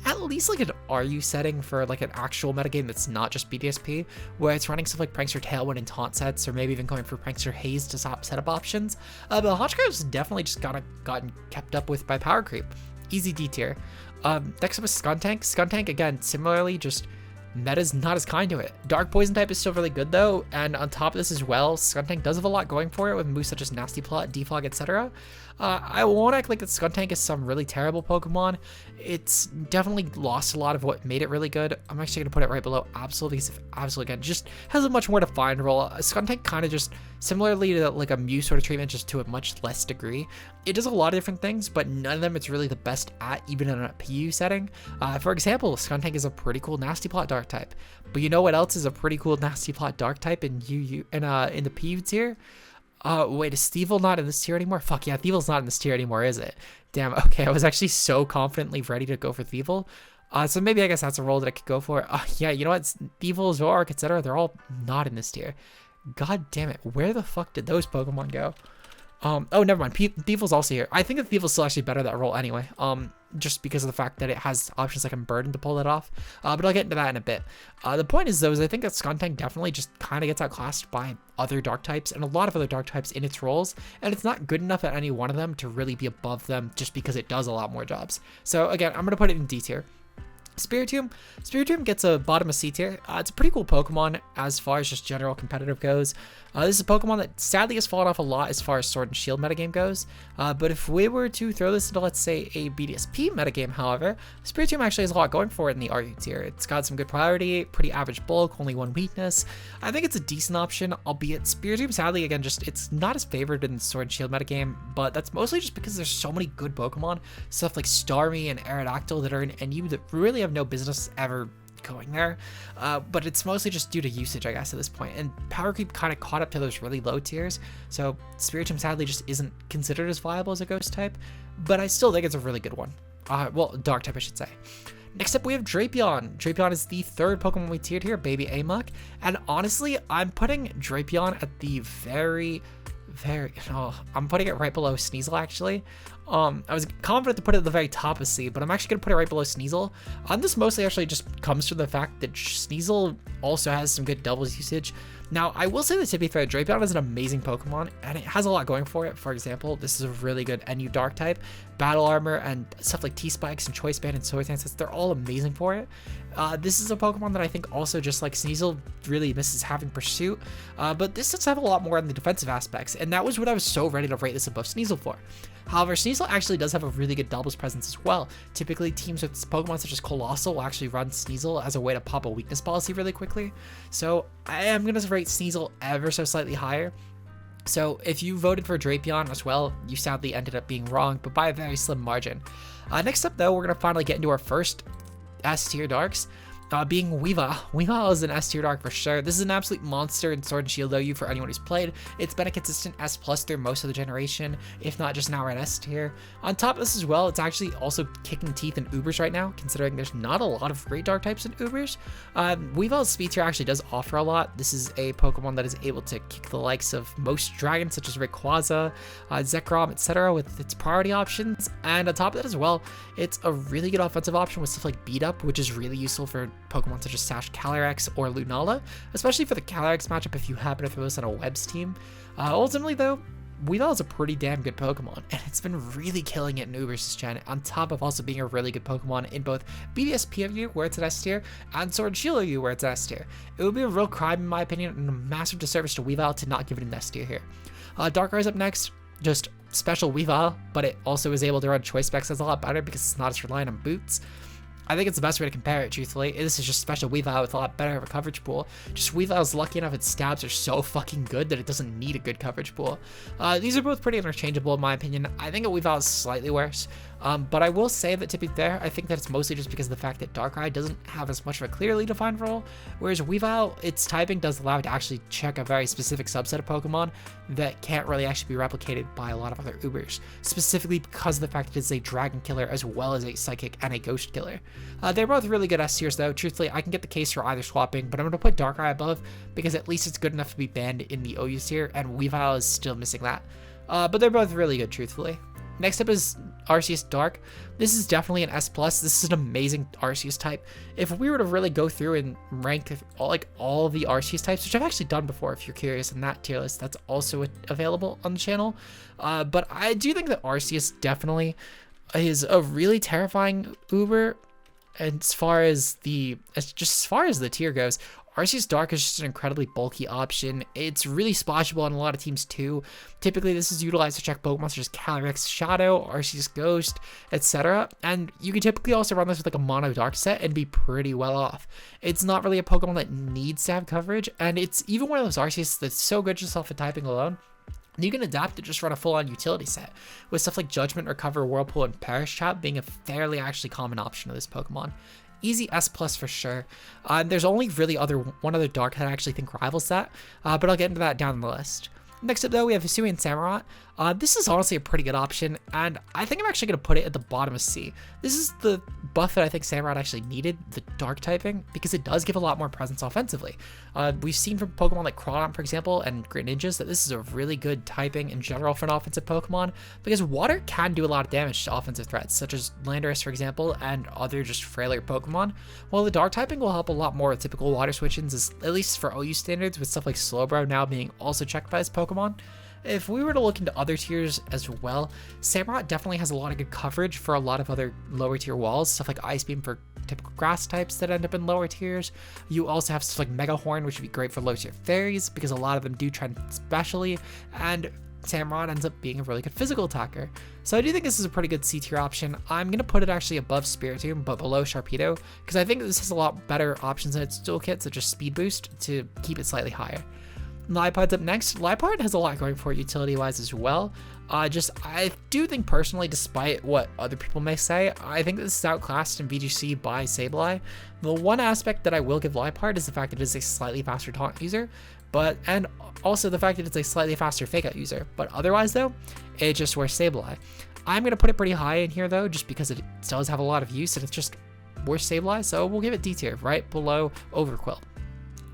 at least like an RU setting for like an actual metagame that's not just BDSP, where it's running stuff like Prankster Tailwind and Taunt sets, or maybe even going for Prankster Haze to top setup options. But Honchkrow's definitely just gotten kept up with by power creep. Easy D tier. Next up is ScunTANK. ScunTANK, again, similarly, just meta's not as kind to it. Dark Poison type is still really good though, and on top of this as well, ScunTANK does have a lot going for it with moves such as Nasty Plot, Defog, etc. I won't act like that ScunTANK is some really terrible Pokemon. It's definitely lost a lot of what made it really good. I'm actually going to put it right below Absol, because Absol, again, just has a much more defined role. ScunTANK kind of just, similarly to like a Mew sort of treatment, just to a much less degree. It does a lot of different things, but none of them it's really the best at, even in a PU setting. For example, ScunTANK is a pretty cool Nasty Plot Dark type. But you know what else is a pretty cool Nasty Plot Dark type in the PU tier? Wait, is Thievul not in this tier anymore? Fuck yeah, Thievul's not in this tier anymore, is it? Damn, okay, I was actually so confidently ready to go for Thievul. So maybe I guess that's a role that I could go for. Yeah, you know what? Thievul, Zoroark, etc. They're all not in this tier. God damn it, where the fuck did those Pokemon go? Oh, never mind. Thievul's also here. I think that Thievul's still actually better at that role anyway. Just because of the fact that it has options like Burden to pull that off. But I'll get into that in a bit. The point is, though, is I think that ScunTANK definitely just kind of gets outclassed by other Dark types and a lot of other Dark types in its roles, and it's not good enough at any one of them to really be above them just because it does a lot more jobs. So again, I'm going to put it in D tier. Spiritomb gets a bottom of C tier. It's a pretty cool Pokemon as far as just general competitive goes. This is a Pokemon that sadly has fallen off a lot as far as Sword and Shield metagame goes. But if we were to throw this into, let's say, a BDSP metagame, however, Spiritomb actually has a lot going for it in the RU tier. It's got some good priority, pretty average bulk, only one weakness. I think it's a decent option, albeit Spiritomb, sadly, again, just it's not as favored in the Sword and Shield metagame, but that's mostly just because there's so many good Pokemon, stuff like Starmie and Aerodactyl that are in NU that really have no business ever going there, but it's mostly just due to usage, I guess, at this point, and power creep kind of caught up to those really low tiers, so Spiritomb sadly just isn't considered as viable as a ghost type, but I still think it's a really good one. Well, dark type, I should say. Next up, we have Drapion. Drapion is the third Pokemon we tiered here, baby Amok, and honestly, I'm putting Drapion at the I'm putting it right below Sneasel, actually. I was confident to put it at the very top of C, but I'm actually going to put it right below Sneasel. This mostly actually just comes from the fact that Sneasel also has some good doubles usage. Now, I will say that, to be fair, Drapion is an amazing Pokemon, and it has a lot going for it. For example, this is a really good NU Dark type. Battle Armor and stuff like T-Spikes and Choice Band and Sword Dance, they're all amazing for it. This is a Pokemon that I think also, just like Sneasel, really misses having Pursuit, but this does have a lot more on the defensive aspects, and that was what I was so ready to rate this above Sneasel for. However, Sneasel actually does have a really good doubles presence as well. Typically, teams with Pokemon such as Colossal will actually run Sneasel as a way to pop a weakness policy really quickly. So I am going to rate Sneasel ever so slightly higher. So if you voted for Drapion as well, you sadly ended up being wrong, but by a very slim margin. Next up, though, we're going to finally get into our first S tier Darks. Being Weavile. Weavile is an S tier Dark for sure. This is an absolute monster in Sword and Shield OU for anyone who's played. It's been a consistent S+ through most of the generation, if not just now at S tier. On top of this as well, it's actually also kicking teeth in Ubers right now, considering there's not a lot of great Dark types in Ubers. Weavile's speed tier actually does offer a lot. This is a Pokemon that is able to kick the likes of most dragons, such as Rayquaza, Zekrom, etc. with its priority options. And on top of that as well, it's a really good offensive option with stuff like Beat Up, which is really useful for Pokemon such as Sash Calyrex or Lunala, especially for the Calyrex matchup if you happen to throw this on a Webs team. Ultimately, though, Weavile is a pretty damn good Pokemon, and it's been really killing it in Ubers this gen, on top of also being a really good Pokemon in both BDSP OU, where it's at S tier, and Sword and Shield OU, where it's S tier. It would be a real crime, in my opinion, and a massive disservice to Weavile to not give it an S tier here. Darkrai's up next. Just special Weavile, but it also is able to run Choice Specs as a lot better because it's not as reliant on boots. I think it's the best way to compare it, truthfully. This is just special Weavile with a lot better of a coverage pool. Just Weavile's lucky enough its stabs are so fucking good that it doesn't need a good coverage pool. These are both pretty interchangeable in my opinion. I think a Weavile is slightly worse. But I will say that, to be fair, I think that it's mostly just because of the fact that Darkrai doesn't have as much of a clearly defined role, whereas Weavile, its typing does allow it to actually check a very specific subset of Pokemon that can't really actually be replicated by a lot of other Ubers, specifically because of the fact that it's a Dragon Killer as well as a Psychic and a Ghost Killer. They're both really good S tiers though. Truthfully, I can get the case for either swapping, but I'm going to put Darkrai above because at least it's good enough to be banned in the OU tier, and Weavile is still missing that. But they're both really good, truthfully. Next up is Arceus Dark. This is definitely an S+. This is an amazing Arceus type. If we were to really go through and rank all the Arceus types, which I've actually done before if you're curious in that tier list, that's also available on the channel. But I do think that Arceus definitely is a really terrifying Uber. And as far as the tier goes, Arceus Dark is just an incredibly bulky option. It's really splashable on a lot of teams too. Typically, this is utilized to check Pokemon such as Calyrex Shadow, Arceus Ghost, etc. And you can typically also run this with like a mono dark set and be pretty well off. It's not really a Pokemon that needs to have coverage, and it's even one of those Arceus that's so good just off of typing alone. You can adapt to just run a full-on utility set, with stuff like Judgment, Recover, Whirlpool, and Perish Trap being a fairly actually common option of this Pokemon. Easy S+ for sure. There's only really one other Dark that I actually think rivals that, but I'll get into that down the list. Next up though, we have Hisuian and Samurott. This is honestly a pretty good option, and I think I'm actually going to put it at the bottom of C. This is the buff that I think Samurott actually needed, the dark typing, because it does give a lot more presence offensively. We've seen from Pokemon like Crawdaunt, for example, and Greninjas that this is a really good typing in general for an offensive Pokemon, because water can do a lot of damage to offensive threats, such as Landorus, for example, and other just frailer Pokemon, while the dark typing will help a lot more with typical water switch-ins, at least for OU standards, with stuff like Slowbro now being also checked by his Pokemon. If we were to look into other tiers as well, Samurott definitely has a lot of good coverage for a lot of other lower tier walls, stuff like Ice Beam for typical grass types that end up in lower tiers. You also have stuff like Mega Horn, which would be great for low tier fairies because a lot of them do trend specially, and Samurott ends up being a really good physical attacker. So I do think this is a pretty good C tier option. I'm going to put it actually above Spiritomb, but below Sharpedo, because I think this has a lot better options in its toolkit, such as Speed Boost, to keep it slightly higher. Liepard's up next. Liepard has a lot going for it utility-wise as well. I do think personally, despite what other people may say, I think this is outclassed in VGC by Sableye. The one aspect that I will give Liepard is the fact that it is a slightly faster taunt user, and also the fact that it's a slightly faster fake-out user. But otherwise though, it's just worse Sableye. I'm going to put it pretty high in here though, just because it does have a lot of use and it's just worse Sableye, so we'll give it D tier, right below Overqwil.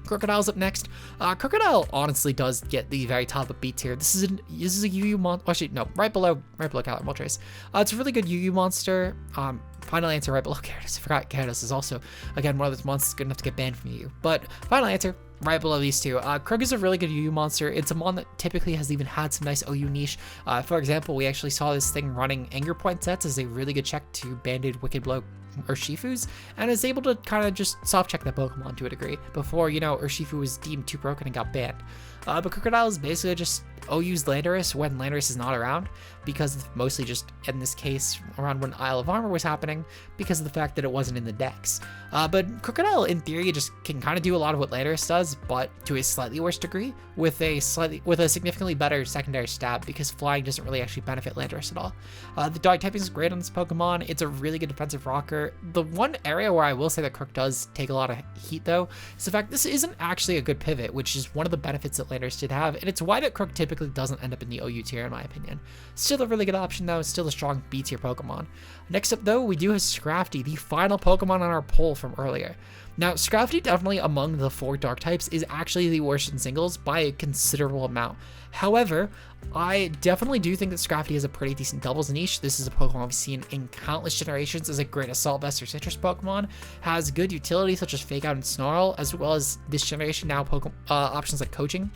Krookodile's up next. Krookodile honestly does get the very top of B tier. This is a UU monster. Actually, no, right below Galar Moltres. It's a really good UU monster. Final answer right below Gyarados. I forgot Gyarados is also, again, one of those monsters good enough to get banned from UU. But final answer right below these two. Krug is a really good UU monster. It's a mon that typically has even had some nice OU niche. For example, we actually saw this thing running Anger Point sets as a really good check to Banded, Wicked Blow, Urshifus, and is able to kind of just soft check that Pokemon to a degree before, Urshifu was deemed too broken and got banned. But Krookodile is basically just OU's Landorus when Landorus is not around, because of mostly just, in this case, around when Isle of Armor was happening, because of the fact that it wasn't in the decks. But Krookodile, in theory, just can kind of do a lot of what Landorus does, but to a slightly worse degree, with a significantly better secondary stab, because flying doesn't really actually benefit Landorus at all. The dog typing is great on this Pokemon. It's a really good defensive rocker. The one area where I will say that Krook does take a lot of heat, though, is the fact this isn't actually a good pivot, which is one of the benefits that Landorus did have, and it's why that Krook typically doesn't end up in the OU tier, in my opinion. Still a really good option, though. Still a strong B tier Pokemon. Next up, though, we do have Scrafty, the final Pokemon on our poll from earlier. Now, Scrafty, definitely among the 4 dark types, is actually the worst in singles by a considerable amount. However, I definitely do think that Scrafty has a pretty decent doubles niche. This is a Pokemon we've seen in countless generations as a great Assault Vest or Citrus Pokemon. Has good utility such as Fake Out and Snarl, as well as this generation now options like Coaching.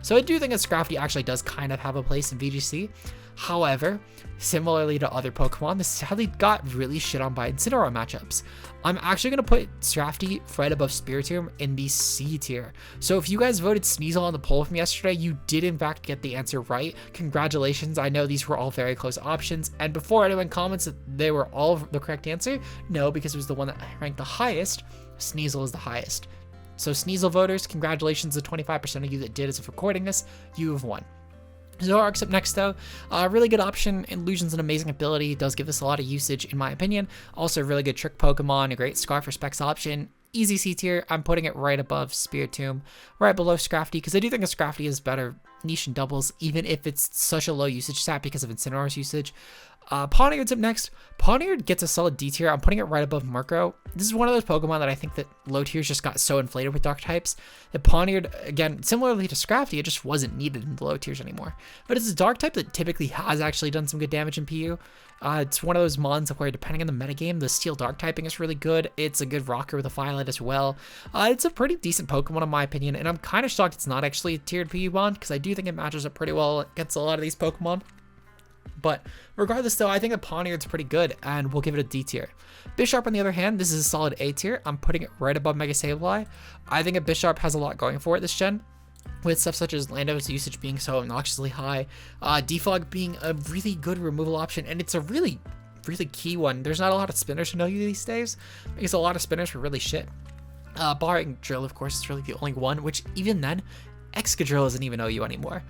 So I do think that Scrafty actually does kind of have a place in VGC. However, similarly to other Pokemon, this sadly got really shit on by Incineroar matchups. I'm actually going to put Scrafty right above Spiritomb in the C tier. So if you guys voted Sneasel on the poll from yesterday, you did in fact get the answer right. Congratulations. I know these were all very close options. And before anyone comments that they were all the correct answer, no, because it was the one that ranked the highest, Sneasel is the highest. So Sneasel voters, congratulations to 25% of you that did as of recording this. You have won. Zoroark's up next though. Really good option. Illusion's an amazing ability. Does give us a lot of usage in my opinion. Also a really good trick Pokemon, a great Scarf or Specs option. Easy C tier. I'm putting it right above Spiritomb, right below Scrafty, because I do think a Scrafty is better niche and doubles, even if it's such a low usage stat because of Incineroar's usage. Pawniard's up next. Pawniard gets a solid D tier. I'm putting it right above Morpeko. This is one of those Pokemon that I think that low tiers just got so inflated with dark types that Pawniard, again, similarly to Scrafty, it just wasn't needed in the low tiers anymore. But it's a dark type that typically has actually done some good damage in PU. It's one of those mons where, depending on the metagame, the steel dark typing is really good. It's a good rocker with a violet as well. It's a pretty decent Pokemon in my opinion, and I'm kind of shocked it's not actually a tiered PU mon, because I do think it matches up pretty well against a lot of these Pokemon. But regardless though, I think that Pawniard's pretty good, and we'll give it a D tier. Bisharp on the other hand, this is a solid A tier. I'm putting it right above Mega Sableye. I think that Bisharp has a lot going for it this gen, with stuff such as Lando's usage being so obnoxiously high, Defog being a really good removal option, and it's a really key one. There's not a lot of spinners who know you these days, because a lot of spinners were really shit. Barring Drill, of course, is really the only one, which even then, Excadrill doesn't even know you anymore.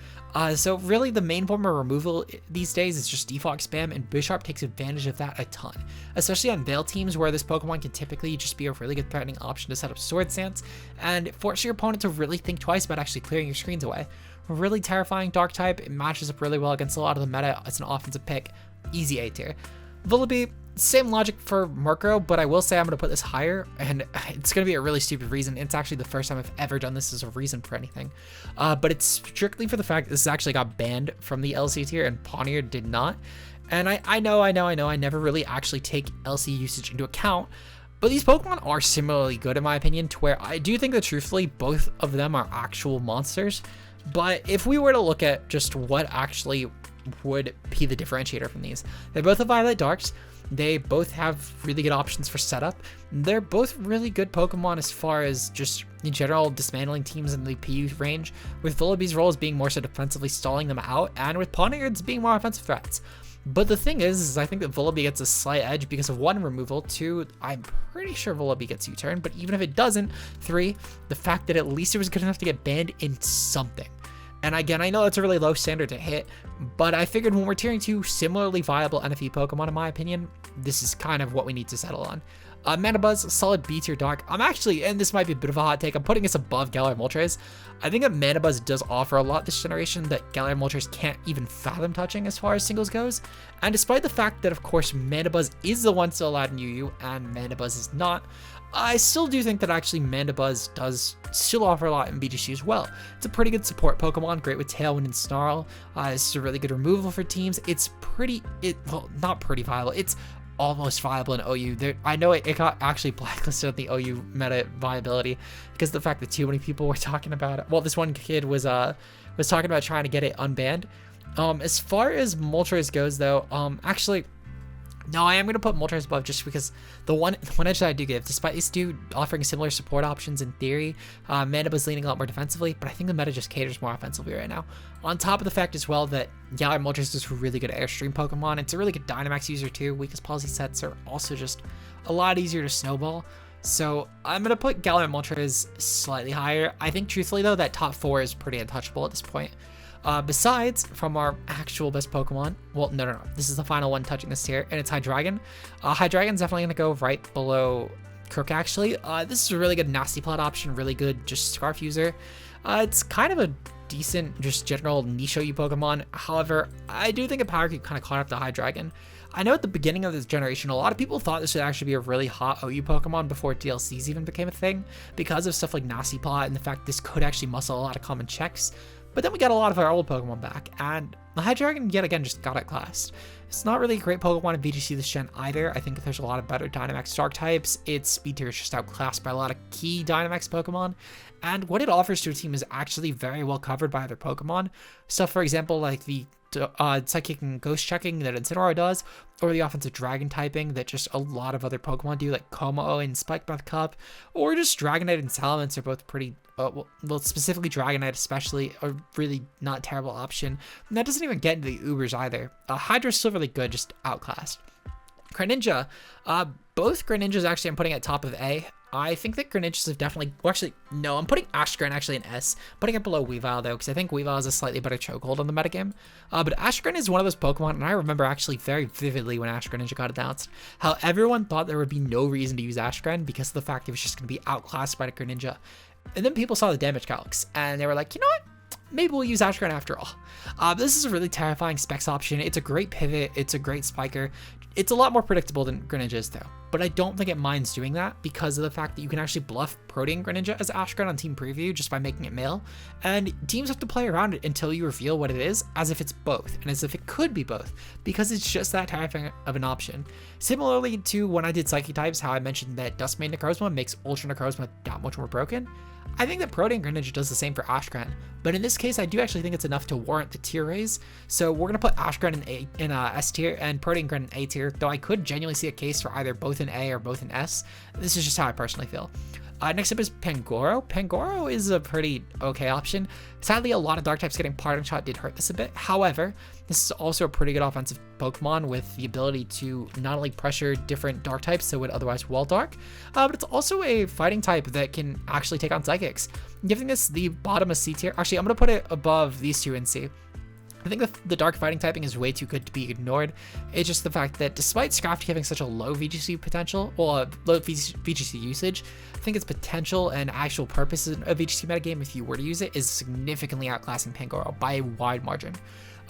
So really the main form of removal these days is just defog spam, and Bisharp takes advantage of that a ton, especially on Veil teams where this Pokemon can typically just be a really good threatening option to set up Sword Stance and force your opponent to really think twice about actually clearing your screens away. Really terrifying dark type. It matches up really well against a lot of the meta. It's an offensive pick. Easy A tier. Vullaby, same logic for Morpeko, but I will say I'm going to put this higher, and it's going to be a really stupid reason. It's actually the first time I've ever done this as a reason for anything. But it's strictly for the fact that this actually got banned from the LC tier, and Pawniard did not. And I know, I never really actually take LC usage into account, but these Pokemon are similarly good in my opinion, to where I do think that truthfully, both of them are actual monsters. But if we were to look at just what actually would be the differentiator from these, they both have Violet Darks. They both have really good options for setup. They're both really good Pokemon as far as just in general dismantling teams in the PU range, with Vullaby's role as being more so defensively stalling them out, and with Pawniard's being more offensive threats. But the thing is I think that Vullaby gets a slight edge because of 1, removal, 2, I'm pretty sure Vullaby gets U-turn, but even if it doesn't, 3, the fact that at least it was good enough to get banned in something. And again, I know that's a really low standard to hit, but I figured when we're tiering 2 similarly viable NFE Pokemon, in my opinion, this is kind of what we need to settle on. Mandibuzz, solid B tier dark. I'm actually, and this might be a bit of a hot take, I'm putting this above Galar Moltres. I think that Mandibuzz does offer a lot this generation that Galar Moltres can't even fathom touching as far as singles goes. And despite the fact that, of course, Mandibuzz is the one still allowed in UU and Mandibuzz is not, I still do think that actually Mandibuzz does still offer a lot in VGC as well. It's a pretty good support Pokemon, great with Tailwind and Snarl. This is a really good removal for teams. It's well, not pretty viable. It's almost viable in OU. I know it got actually blacklisted on the OU meta viability because of the fact that too many people were talking about it. Well, this one kid was talking about trying to get it unbanned. As far as Moltres goes though, actually, no, I am going to put Moltres above just because the one edge that I do give, despite these two offering similar support options in theory, Mandibuzz leaning a lot more defensively, but I think the meta just caters more offensively right now. On top of the fact as well that Galar Moltres is a really good Airstream Pokemon. It's a really good Dynamax user too. Weakest Palsy sets are also just a lot easier to snowball. So I'm going to put Galar Moltres slightly higher. I think truthfully though, that top 4 is pretty untouchable at this point. Besides, from our actual best Pokemon, well, no, this is the final one touching this tier, and it's Hydreigon. Hydreigon's definitely going to go right below Crook, actually. This is a really good Nasty Plot option, really good just Scarf user. It's kind of a decent, just general niche OU Pokemon. However, I do think a Power Creep kind of caught up to Hydreigon. I know at the beginning of this generation, a lot of people thought this would actually be a really hot OU Pokemon before DLCs even became a thing, because of stuff like Nasty Plot and the fact this could actually muscle a lot of common checks. But then we got a lot of our old Pokemon back, and the Hydreigon yet again just got outclassed. It's not really a great Pokemon in VGC this gen either. I think there's a lot of better Dynamax Dark types. Its speed tier is just outclassed by a lot of key Dynamax Pokemon, and what it offers to a team is actually very well covered by other Pokemon. Stuff, for example, like the Psychic and Ghost checking that Incineroar does, or the offensive Dragon typing that just a lot of other Pokemon do, like Como and Spike Breath Cup, or just Dragonite and Salamence are both pretty, well, specifically Dragonite especially, a really not terrible option. And that doesn't even get into the Ubers either. Hydra's still really good, just outclassed. Greninja, both Greninjas actually I'm putting at top of A. I think that Greninjas have definitely, well, actually, no, I'm putting Ashgren actually in S, putting it below Weavile though, because I think Weavile has a slightly better chokehold on the metagame. But Ashgren is one of those Pokemon, and I remember actually very vividly when Ash Greninja got announced, how everyone thought there would be no reason to use Ashgren because of the fact it was just going to be outclassed by the Greninja. And then people saw the damage calcs, and they were like, you know what? Maybe we'll use Ashgren after all. This is a really terrifying specs option. It's a great pivot. It's a great spiker. It's a lot more predictable than Greninja is though, but I don't think it minds doing that because of the fact that you can actually bluff Protean Greninja as Ashgren on Team Preview just by making it male, and teams have to play around it until you reveal what it is, as if it's both, and as if it could be both, because it's just that terrifying of an option. Similarly to when I did Psychic types, how I mentioned that Duskmane Necrozma makes Ultra Necrozma that much more broken, I think that Protean Greninja does the same for Ashgren, but in this case, I do actually think it's enough to warrant the tier raise. So we're gonna put Ashgren in S tier and Protean Greninja in A tier, though I could genuinely see a case for either both in A or both in S. This is just how I personally feel. Next up is Pangoro. Pangoro is a pretty okay option. Sadly, a lot of dark types getting Parting Shot did hurt this a bit. However, this is also a pretty good offensive Pokemon with the ability to not only pressure different dark types that would otherwise wall dark, but it's also a fighting type that can actually take on psychics. Giving this the bottom of C tier. Actually, I'm going to put it above these two in C. I think the dark fighting typing is way too good to be ignored. It's just the fact that despite Scrafty having such a low VGC potential, or low VGC usage, I think its potential and actual purpose in a VGC metagame, if you were to use it, is significantly outclassing Pangoro by a wide margin.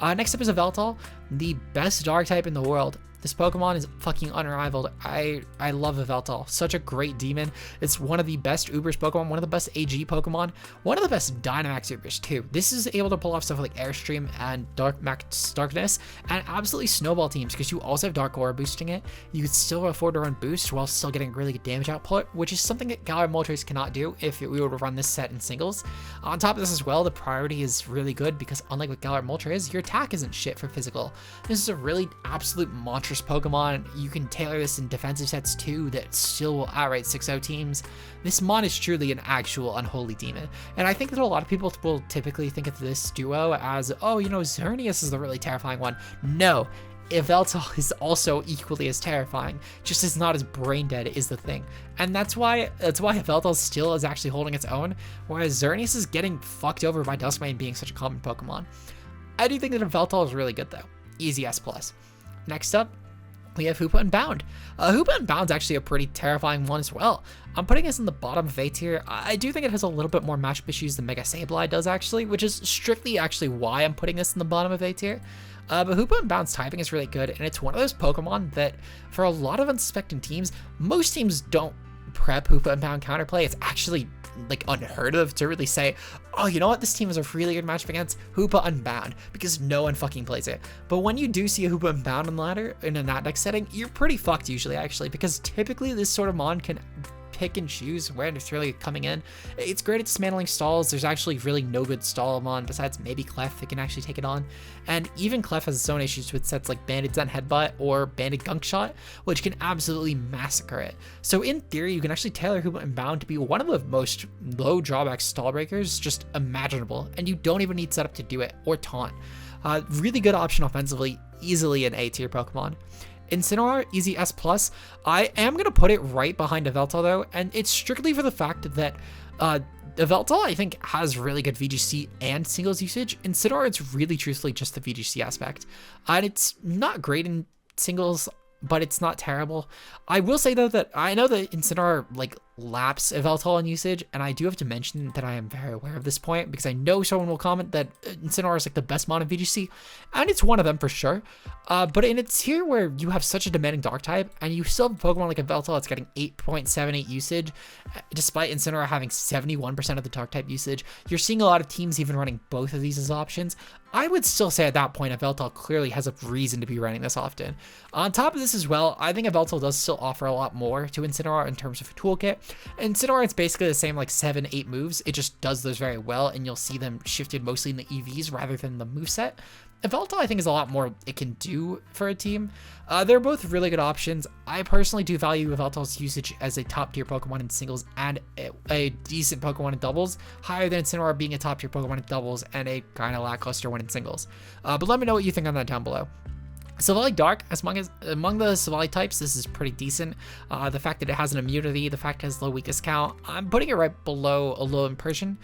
Next up is Yveltal, the best dark type in the world. This Pokemon is fucking unrivaled. I love Yveltal. Such a great demon. It's one of the best Ubers Pokemon, one of the best AG Pokemon, one of the best Dynamax Ubers too. This is able to pull off stuff like Airstream and Darkness and absolutely snowball teams because you also have Dark Aura boosting it. You could still afford to run boost while still getting really good damage output, which is something that Galar Moltres cannot do if we were to run this set in singles. On top of this as well, the priority is really good because unlike with Galar Moltres, your attack isn't shit for physical. This is a really absolute monstrous Pokemon. You can tailor this in defensive sets too that still will outright 6-0 teams. This mon is truly an actual unholy demon, and I think that a lot of people will typically think of this duo as, oh, you know, Xerneas is the really terrifying one. No, Yveltal is also equally as terrifying, just is not as brain dead is the thing. And that's why Yveltal still is actually holding its own, whereas Xerneas is getting fucked over by Duskmane being such a common Pokemon. I do think that Yveltal is really good though. Easy S+. Next up, we have Hoopa and Bound. Hoopa and Bound's actually a pretty terrifying one as well. I'm putting this in the bottom of A tier. I do think it has a little bit more matchup issues than Mega Sableye does actually, which is strictly actually why I'm putting this in the bottom of A tier. But Hoopa and Bound's typing is really good, and it's one of those Pokemon that for a lot of unsuspecting teams, most teams don't prep Hoopa and Bound counterplay. It's actually like unheard of to really say, oh, you know what, this team is a really good matchup against Hoopa and Bound, because no one fucking plays it. But when you do see a Hoopa and Bound on the ladder in a that deck setting, you're pretty fucked usually actually, because typically this sort of mon can pick and choose when it's really coming in. It's great at dismantling stalls. There's actually really no good stall mon besides maybe Clef that can actually take it on. And even Clef has its own issues with sets like Banded Zen Headbutt or Banded Gunk Shot, which can absolutely massacre it. So in theory, you can actually tailor Hoopa and Bound to be one of the most low drawback stall breakers just imaginable, and you don't even need setup to do it or taunt. Really good option offensively, easily an A tier Pokemon. Incineroar, easy S+. I am going to put it right behind Yveltal though, and it's strictly for the fact that Yveltal, I think, has really good VGC and singles usage. Incineroar, it's really truthfully just the VGC aspect. And it's not great in singles, but it's not terrible. I will say though that I know that Incineroar like laps Yveltal in usage, and I do have to mention that I am very aware of this point because I know someone will comment that Incineroar is like the best mon in VGC, and it's one of them for sure. But in a tier where you have such a demanding dark type and you still have a Pokemon like Yveltal that's getting 8.78 usage, despite Incineroar having 71% of the dark type usage, you're seeing a lot of teams even running both of these as options. I would still say at that point Yveltal clearly has a reason to be running this often. On top of this as well, I think Yveltal does still offer a lot more to Incineroar in terms of a toolkit. Incineroar, it's basically the same like 7-8 moves. It just does those very well, and you'll see them shifted mostly in the EVs rather than the moveset. Yveltal, I think, is a lot more it can do for a team. They're both really good options. I personally do value Yveltal's usage as a top tier Pokemon in singles and a decent Pokemon in doubles, higher than Incineroar being a top tier Pokemon in doubles and a kind of lackluster one in singles. But let me know what you think on that down below. Sableye Dark, among the Sableye types, this is pretty decent. The fact that it has an immunity, the fact it has low weakness count, I'm putting it right below Alolan and Persian.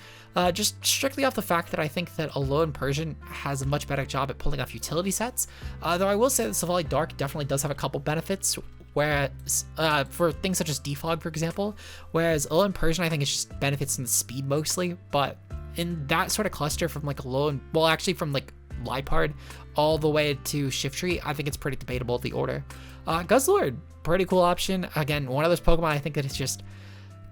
Just strictly off the fact that I think that Alolan and Persian has a much better job at pulling off utility sets. Though I will say that Sableye Dark definitely does have a couple benefits, whereas for things such as defog, for example, whereas Alolan and Persian I think it's just benefits in the speed mostly, but in that sort of cluster from like Alolan, well actually from like Liepard all the way to Shiftry, I think it's pretty debatable the order. Guzzlord, pretty cool option. Again, one of those Pokemon I think that it's just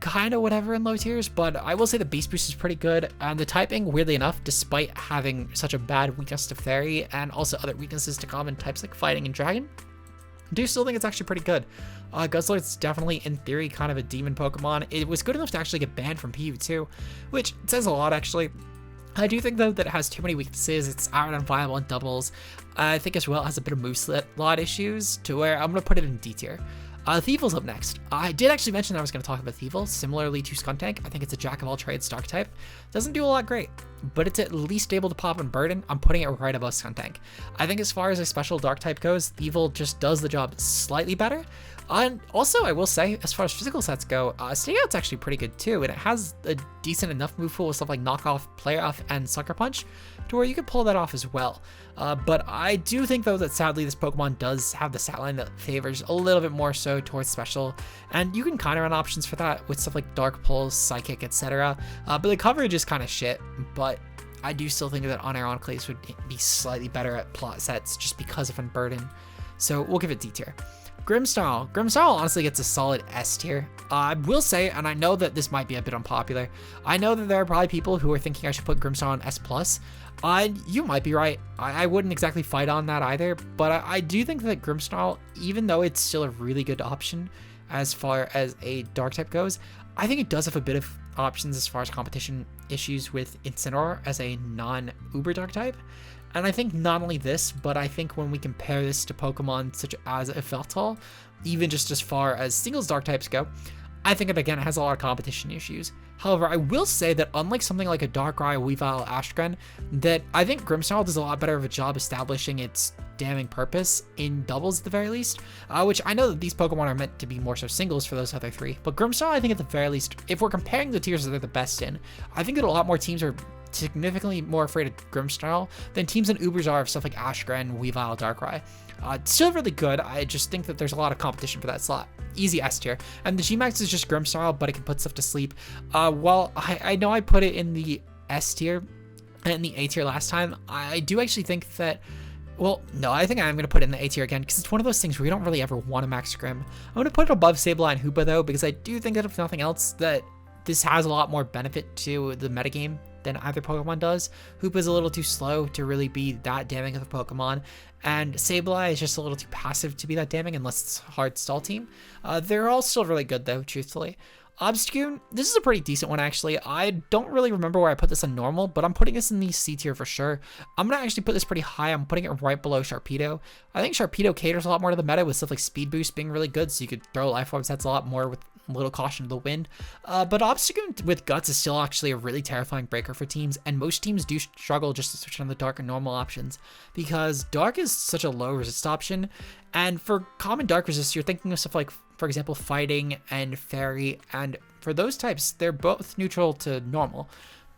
kind of whatever in low tiers, but I will say the base boost is pretty good. And the typing, weirdly enough, despite having such a bad weakness to Fairy and also other weaknesses to common types like Fighting and Dragon, I do still think it's actually pretty good. Guzzlord's definitely, in theory, kind of a demon Pokemon. It was good enough to actually get banned from PU2, which says a lot, actually. I do think, though, that it has too many weaknesses. It's out and viable in doubles. I think as well it has a bit of moveset issues to where I'm going to put it in D tier. Weavile's up next. I did actually mention that I was going to talk about Weavile. Similarly to ScunTANK, I think it's a jack of all trades Dark type. Doesn't do a lot great, but it's at least able to pop and burden. I'm putting it right above ScunTANK. I think as far as a special Dark type goes, Weavile just does the job slightly better. And also, I will say, as far as physical sets go, Stay Out's actually pretty good too, and it has a decent enough move pool with stuff like Knock Off, Player Off, and Sucker Punch, to where you can pull that off as well. But I do think, though, that sadly this Pokemon does have the stat line that favors a little bit more so towards special, and you can kind of run options for that with stuff like Dark Pulse, Psychic, etc. But the coverage is kind of shit, but I do still think that unironically would be slightly better at plot sets just because of Unburden. So we'll give it D tier. Grimmsnarl. Grimmsnarl honestly gets a solid S tier. I will say, and I know that this might be a bit unpopular, I know that there are probably people who are thinking I should put Grimmsnarl on S+. You might be right. I wouldn't exactly fight on that either, but I do think that Grimmsnarl, even though it's still a really good option as far as a Dark type goes, I think it does have a bit of options as far as competition issues with Incineroar as a non-Uber Dark type. And I think not only this, but I think when we compare this to Pokemon such as Yveltal, even just as far as singles Dark types go, I think it again has a lot of competition issues. However, I will say that unlike something like a Darkrai, Weavile, Ashgren, that I think Grimmsnarl does a lot better of a job establishing its damning purpose in doubles at the very least, which I know that these Pokemon are meant to be more so singles for those other three, but Grimmsnarl I think at the very least, if we're comparing the tiers that they're the best in, I think that a lot more teams are significantly more afraid of Grimmsnarl than teams in Ubers are of stuff like Ashgren, Weavile, Darkrai. It's still really good. I just think that there's a lot of competition for that slot. Easy S tier. And the Gmax is just Grimmsnarl, but it can put stuff to sleep. While I know I put it in the S tier and in the A tier last time, I do actually think that, well, no, I think I'm going to put it in the A tier again because it's one of those things where you don't really ever want to max Grimm. I'm going to put it above Sableye and Hoopa though, because I do think that if nothing else, that this has a lot more benefit to the metagame than either Pokemon does. Hoopa's a little too slow to really be that damning of a Pokemon, and Sableye is just a little too passive to be that damning unless it's a hard stall team. They're all still really good though, truthfully. Obstagoon, this is a pretty decent one actually. I don't really remember where I put this on normal, but I'm putting this in the C tier for sure. I'm gonna actually put this pretty high. I'm putting it right below Sharpedo. I think Sharpedo caters a lot more to the meta with stuff like Speed Boost being really good, so you could throw Life Orb sets a lot more with a little caution to the wind. But Obstagoon with Guts is still actually a really terrifying breaker for teams, and most teams do struggle just to switch on the Dark and normal options because Dark is such a low resist option, and for common Dark resist, you're thinking of stuff like, for example, Fighting and Fairy, and for those types, they're both neutral to normal.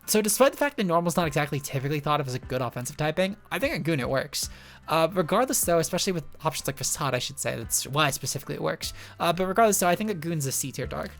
So despite the fact that normal is not exactly typically thought of as a good offensive typing, I think on Goon it works. Regardless though, especially with options like Facade, I should say, that's why specifically it works. But regardless though, I think that Goon's a C tier Dark.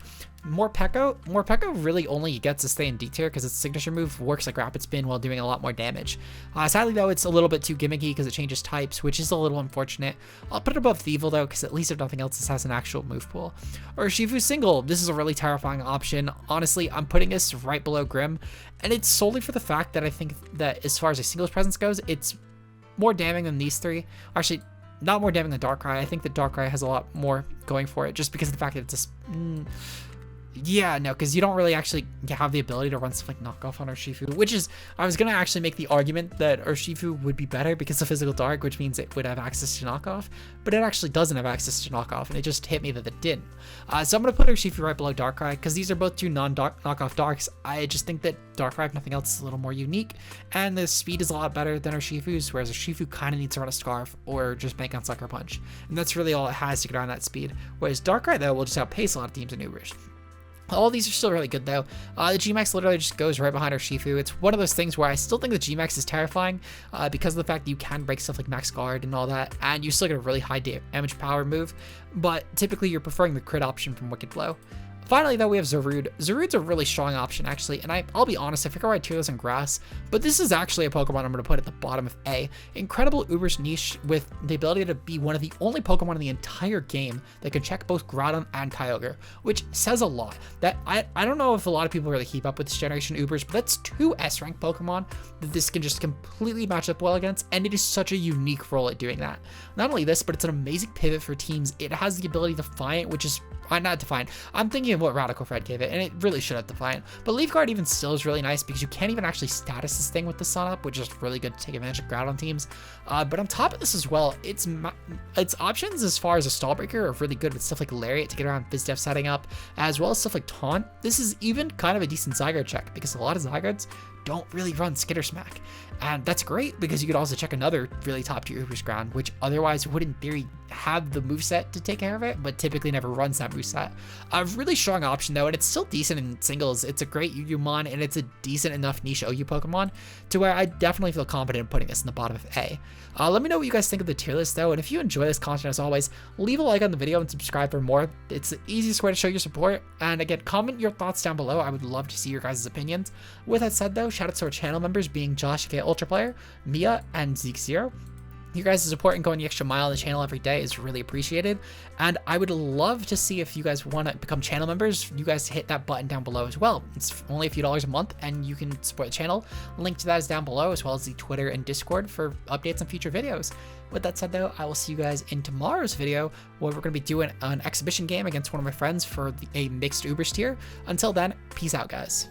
Morpeko really only gets to stay in D tier because its signature move works like Rapid Spin while doing a lot more damage. Sadly though, it's a little bit too gimmicky because it changes types, which is a little unfortunate. I'll put it above Weavile though, because at least if nothing else, this has an actual move pool. Urshifu single, this is a really terrifying option. Honestly, I'm putting this right below Grimm, and it's solely for the fact that I think that as far as a singles presence goes, it's more damning than these three. Actually, not more damning than Darkrai. I think that Darkrai has a lot more going for it just because of the fact that it's Yeah, no, because you don't really actually have the ability to run stuff like knockoff on Urshifu, which is, I was going to actually make the argument that Urshifu would be better because of Physical Dark, which means it would have access to knockoff, but it actually doesn't have access to knockoff, and it just hit me that it didn't. So I'm going to put Urshifu right below Darkrai, because these are both two non-knockoff Darks. I just think that Darkrai, if nothing else, is a little more unique, and the speed is a lot better than Urshifu's, whereas Urshifu kind of needs to run a Scarf or just bank on Sucker Punch, and that's really all it has to get around that speed, whereas Darkrai, though, will just outpace a lot of teams in Ubers. All these are still really good though. The G-Max literally just goes right behind Urshifu. It's one of those things where I still think the G-Max is terrifying because of the fact that you can break stuff like Max Guard and all that, and you still get a really high damage power move, but typically you're preferring the crit option from Wicked Blow. Finally, though, we have Zarude. Zarude's a really strong option, actually, and I'll be honest, I figure I'd tier this on Grass, but this is actually a Pokemon I'm going to put at the bottom of A. Incredible Uber's niche with the ability to be one of the only Pokemon in the entire game that can check both Groudon and Kyogre, which says a lot. That I don't know if a lot of people really keep up with this generation Ubers, but that's two S-rank Pokemon that this can just completely match up well against, and it is such a unique role at doing that. Not only this, but it's an amazing pivot for teams. It has the ability to Defiant, which is not Defiant. I'm thinking of what Radical Fred gave it, and it really should have Defiant. But Leaf Guard even still is really nice because you can't even actually status this thing with the Sun Up, which is really good to take advantage of Groudon teams. But on top of this as well, its options as far as a Stall Breaker are really good with stuff like Lariat to get around Bizdef setting up, as well as stuff like Taunt. This is even kind of a decent Zygarde check because a lot of Zygardes don't really run Skitter Smack. And that's great because you could also check another really top tier Uber's Ground, which otherwise would in theory have the moveset to take care of it, but typically never runs that moveset. A really strong option though, and it's still decent in singles. It's a great Yu-Gi-Oh! And it's a decent enough niche OU Pokemon to where I definitely feel confident in putting this in the bottom of A. Let me know what you guys think of the tier list though, and if you enjoy this content as always, leave a like on the video and subscribe for more. It's the easiest way to show your support, and again, comment your thoughts down below. I would love to see your guys' opinions. With that said though, shout out to our channel members being Josh aka Ultra Player, Mia, and Zeke0. Your guys' support and going the extra mile on the channel every day is really appreciated, and I would love to see if you guys want to become channel members, you guys hit that button down below as well. It's only a few dollars a month and you can support the channel. Link to that is down below, as well as the Twitter and Discord for updates on future videos. With that said though, I will see you guys in tomorrow's video where we're going to be doing an exhibition game against one of my friends for a mixed Ubers tier. Until then, peace out guys.